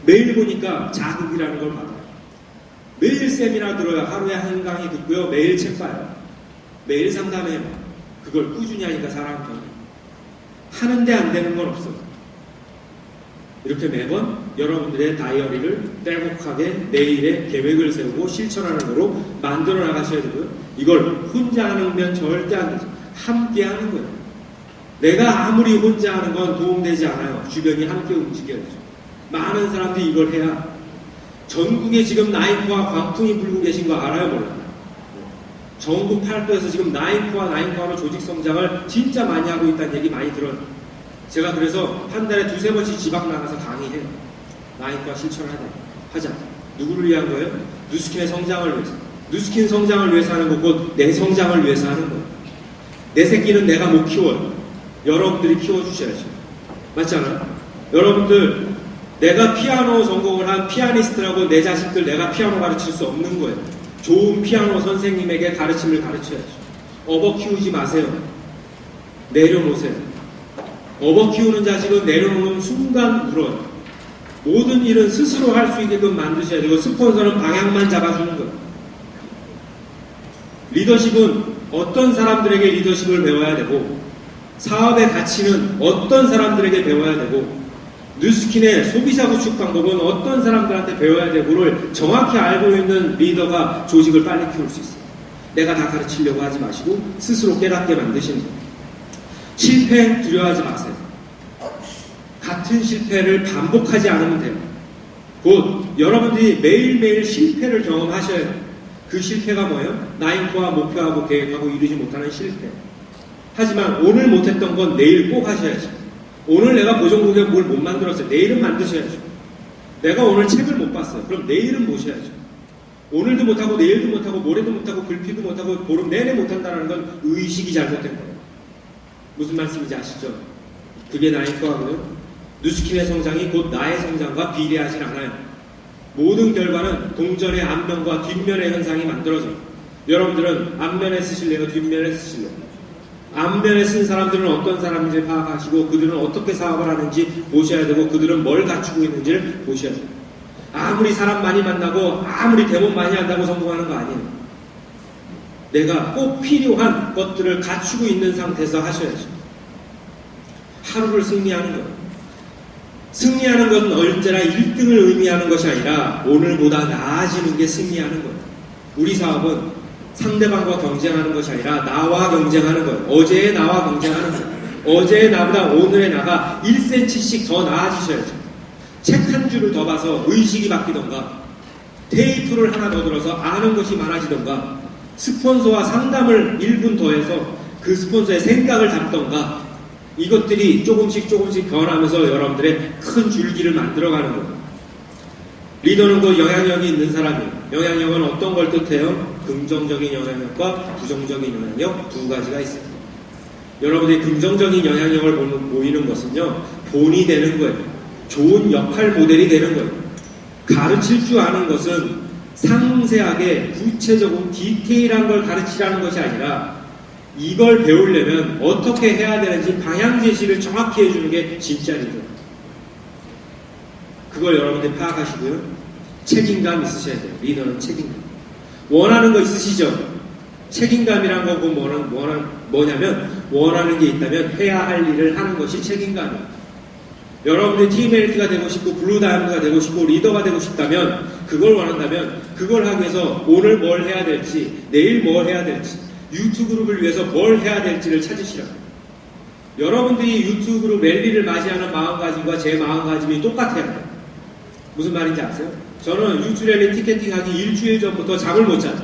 매일 보니까 자극이라는 걸 받아요. 매일 세미나 들어요. 하루에 한 강의 듣고요. 매일 책 봐요. 매일 상담해요. 그걸 꾸준히 하니까 사람은 변해요. 하는데 안 되는 건 없어요. 이렇게 매번 여러분들의 다이어리를 빼곡하게 내일의 계획을 세우고 실천하는 거로 만들어 나가셔야 되고요. 이걸 혼자 하는 절대 안 되죠. 함께 하는 거예요. 내가 아무리 혼자 하는 건 도움되지 않아요. 주변이 함께 움직여야 되죠. 많은 사람들이 이걸 해야. 전국에 지금 나인코아 광풍이 불고 계신 거 알아요? 몰라요? 전국 팔도에서 지금 나인코아로 조직 성장을 진짜 많이 하고 있다는 얘기 많이 들어요. 제가 그래서 한 달에 2-3번씩 지방 나가서 강의해요. 나인코아 실천하자. 하자. 누구를 위한 거예요? 뉴스킨의 성장을 위해서. 뉴스킨 성장을 위해서 하는 거고 내 성장을 위해서 하는 거예요. 내 새끼는 내가 못 키워요. 여러분들이 키워주셔야죠. 맞지 않아요? 여러분들 내가 피아노 전공을 한 피아니스트라고 내 자식들 내가 피아노 가르칠 수 없는 거예요. 좋은 피아노 선생님에게 가르침을 가르쳐야죠. 업어 키우지 마세요. 내려놓으세요. 업어 키우는 자식은 내려놓는 순간 울어요. 모든 일은 스스로 할 수 있게끔 만드셔야 되고 스폰서는 방향만 잡아주는 거예요. 리더십은 어떤 사람들에게 리더십을 배워야 되고 사업의 가치는 어떤 사람들에게 배워야 되고 뉴스킨의 소비자 구축 방법은 어떤 사람들한테 배워야 되고를 정확히 알고 있는 리더가 조직을 빨리 키울 수 있어요. 내가 다 가르치려고 하지 마시고 스스로 깨닫게 만드시는 거예요. 실패 두려워하지 마세요. 같은 실패를 반복하지 않으면 돼요. 곧 여러분들이 매일매일 실패를 경험하셔야 해요. 그 실패가 뭐예요? 나인코와 목표하고 계획하고 이루지 못하는 실패. 하지만 오늘 못했던 건 내일 꼭 하셔야죠. 오늘 내가 보정국에 뭘 못 만들었어요. 내일은 만드셔야죠. 내가 오늘 책을 못 봤어요. 그럼 내일은 보셔야죠. 오늘도 못하고 내일도 못하고 모레도 못하고 글피도 못하고 보름 내내 못한다는 건 의식이 잘못된 거예요. 무슨 말씀인지 아시죠? 그게 나인코하고요. 누스킨의 성장이 곧 나의 성장과 비례하진 않아요. 모든 결과는 동전의 앞면과 뒷면의 현상이 만들어져요. 여러분들은 앞면에 쓰실래요? 뒷면에 쓰실래요? 앞면에 쓴 사람들은 어떤 사람인지 파악하시고 그들은 어떻게 사업을 하는지 보셔야 되고 그들은 뭘 갖추고 있는지를 보셔야 돼요. 아무리 사람 많이 만나고 아무리 대본 많이 한다고 성공하는 거 아니에요. 내가 꼭 필요한 것들을 갖추고 있는 상태에서 하셔야죠. 하루를 승리하는 거예요. 승리하는 것은 언제나 1등을 의미하는 것이 아니라 오늘보다 나아지는 게 승리하는 거예요. 우리 사업은 상대방과 경쟁하는 것이 아니라 나와 경쟁하는 거예요. 어제의 나와 경쟁하는 거예요. 어제의 나보다 오늘의 나가 1cm씩 더 나아지셔야죠. 책 한 줄을 더 봐서 의식이 바뀌던가 테이프를 하나 더 들어서 아는 것이 많아지던가 스폰서와 상담을 1분 더해서 그 스폰서의 생각을 담던가 이것들이 조금씩 변하면서 여러분들의 큰 줄기를 만들어가는 거예요. 리더는 그 영향력이 있는 사람이에요. 영향력은 어떤 걸 뜻해요? 긍정적인 영향력과 부정적인 영향력 두 가지가 있습니다. 여러분들이 긍정적인 영향력을 보이는 것은요, 본이 되는 거예요. 좋은 역할 모델이 되는 거예요. 가르칠 줄 아는 것은 상세하게 구체적으로 디테일한 걸 가르치라는 것이 아니라 이걸 배우려면 어떻게 해야 되는지 방향 제시를 정확히 해주는 게 진짜 리더. 그걸 여러분들이 파악하시고요. 책임감 있으셔야 돼요. 리더는 책임감. 원하는 거 있으시죠? 책임감이란 거고 뭐냐면 원하는 게 있다면 해야 할 일을 하는 것이 책임감이에요. 여러분들이 팀 LT가 되고 싶고 블루 다이아몬드가 되고 싶고 리더가 되고 싶다면 그걸 원한다면 그걸 하기 위해서 오늘 뭘 해야 될지 내일 뭘 해야 될지 유튜브그룹을 위해서 뭘 해야 될지를 찾으시라고. 여러분들이 유튜브그룹 랠리를 맞이하는 마음가짐과 제 마음가짐이 똑같아요. 무슨 말인지 아세요? 저는 유튜브 랠리 티켓팅하기 일주일 전부터 잠을 못 자요.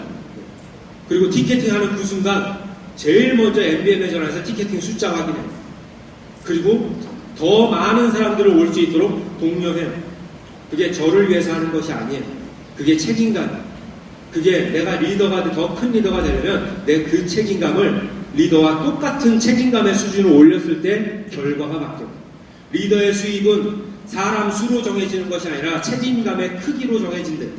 그리고 티켓팅하는 그 순간 제일 먼저 MBM에 전화해서 티켓팅 숫자 확인해요. 그리고 더 많은 사람들을 올 수 있도록 독려해요. 그게 저를 위해서 하는 것이 아니에요. 그게 책임감이에요. 그게 내가 리더가 더 큰 리더가 되려면 내 그 책임감을 리더와 똑같은 책임감의 수준을 올렸을 때 결과가 바뀌어요. 리더의 수입은 사람 수로 정해지는 것이 아니라 책임감의 크기로 정해진대요.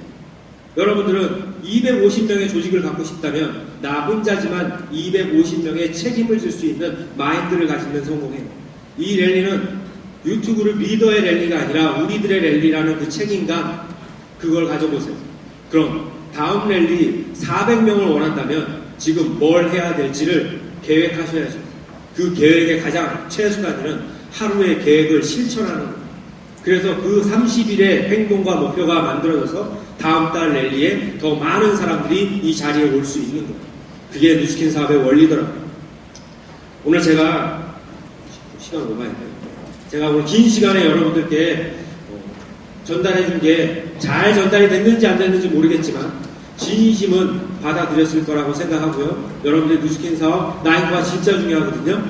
여러분들은 250명의 조직을 갖고 싶다면 나 혼자지만 250명의 책임을 질 수 있는 마인드를 가지면 성공해요. 이 랠리는 유튜브를 리더의 랠리가 아니라 우리들의 랠리라는 그 책임감, 그걸 가져보세요. 그럼 다음 랠리 400명을 원한다면 지금 뭘 해야 될지를 계획하셔야죠. 그 계획의 가장 최소한은 하루의 계획을 실천하는 거예요. 그래서 그 30일의 행동과 목표가 만들어져서 다음 달 랠리에 더 많은 사람들이 이 자리에 올 수 있는 거예요. 그게 누스킨 사업의 원리더라고요. 오늘 제가 시간 얼마인가요? 제가 오늘 긴 시간에 여러분들께 전달해 준 게 잘 전달이 됐는지 안 됐는지 모르겠지만 진심은 받아들였을 거라고 생각하고요. 여러분들 누스킨 사업 나인코가 진짜 중요하거든요.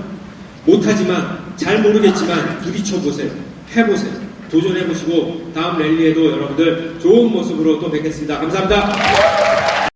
못하지만 잘 모르겠지만 부딪혀보세요. 해보세요. 도전해보시고 다음 랠리에도 여러분들 좋은 모습으로 또 뵙겠습니다. 감사합니다.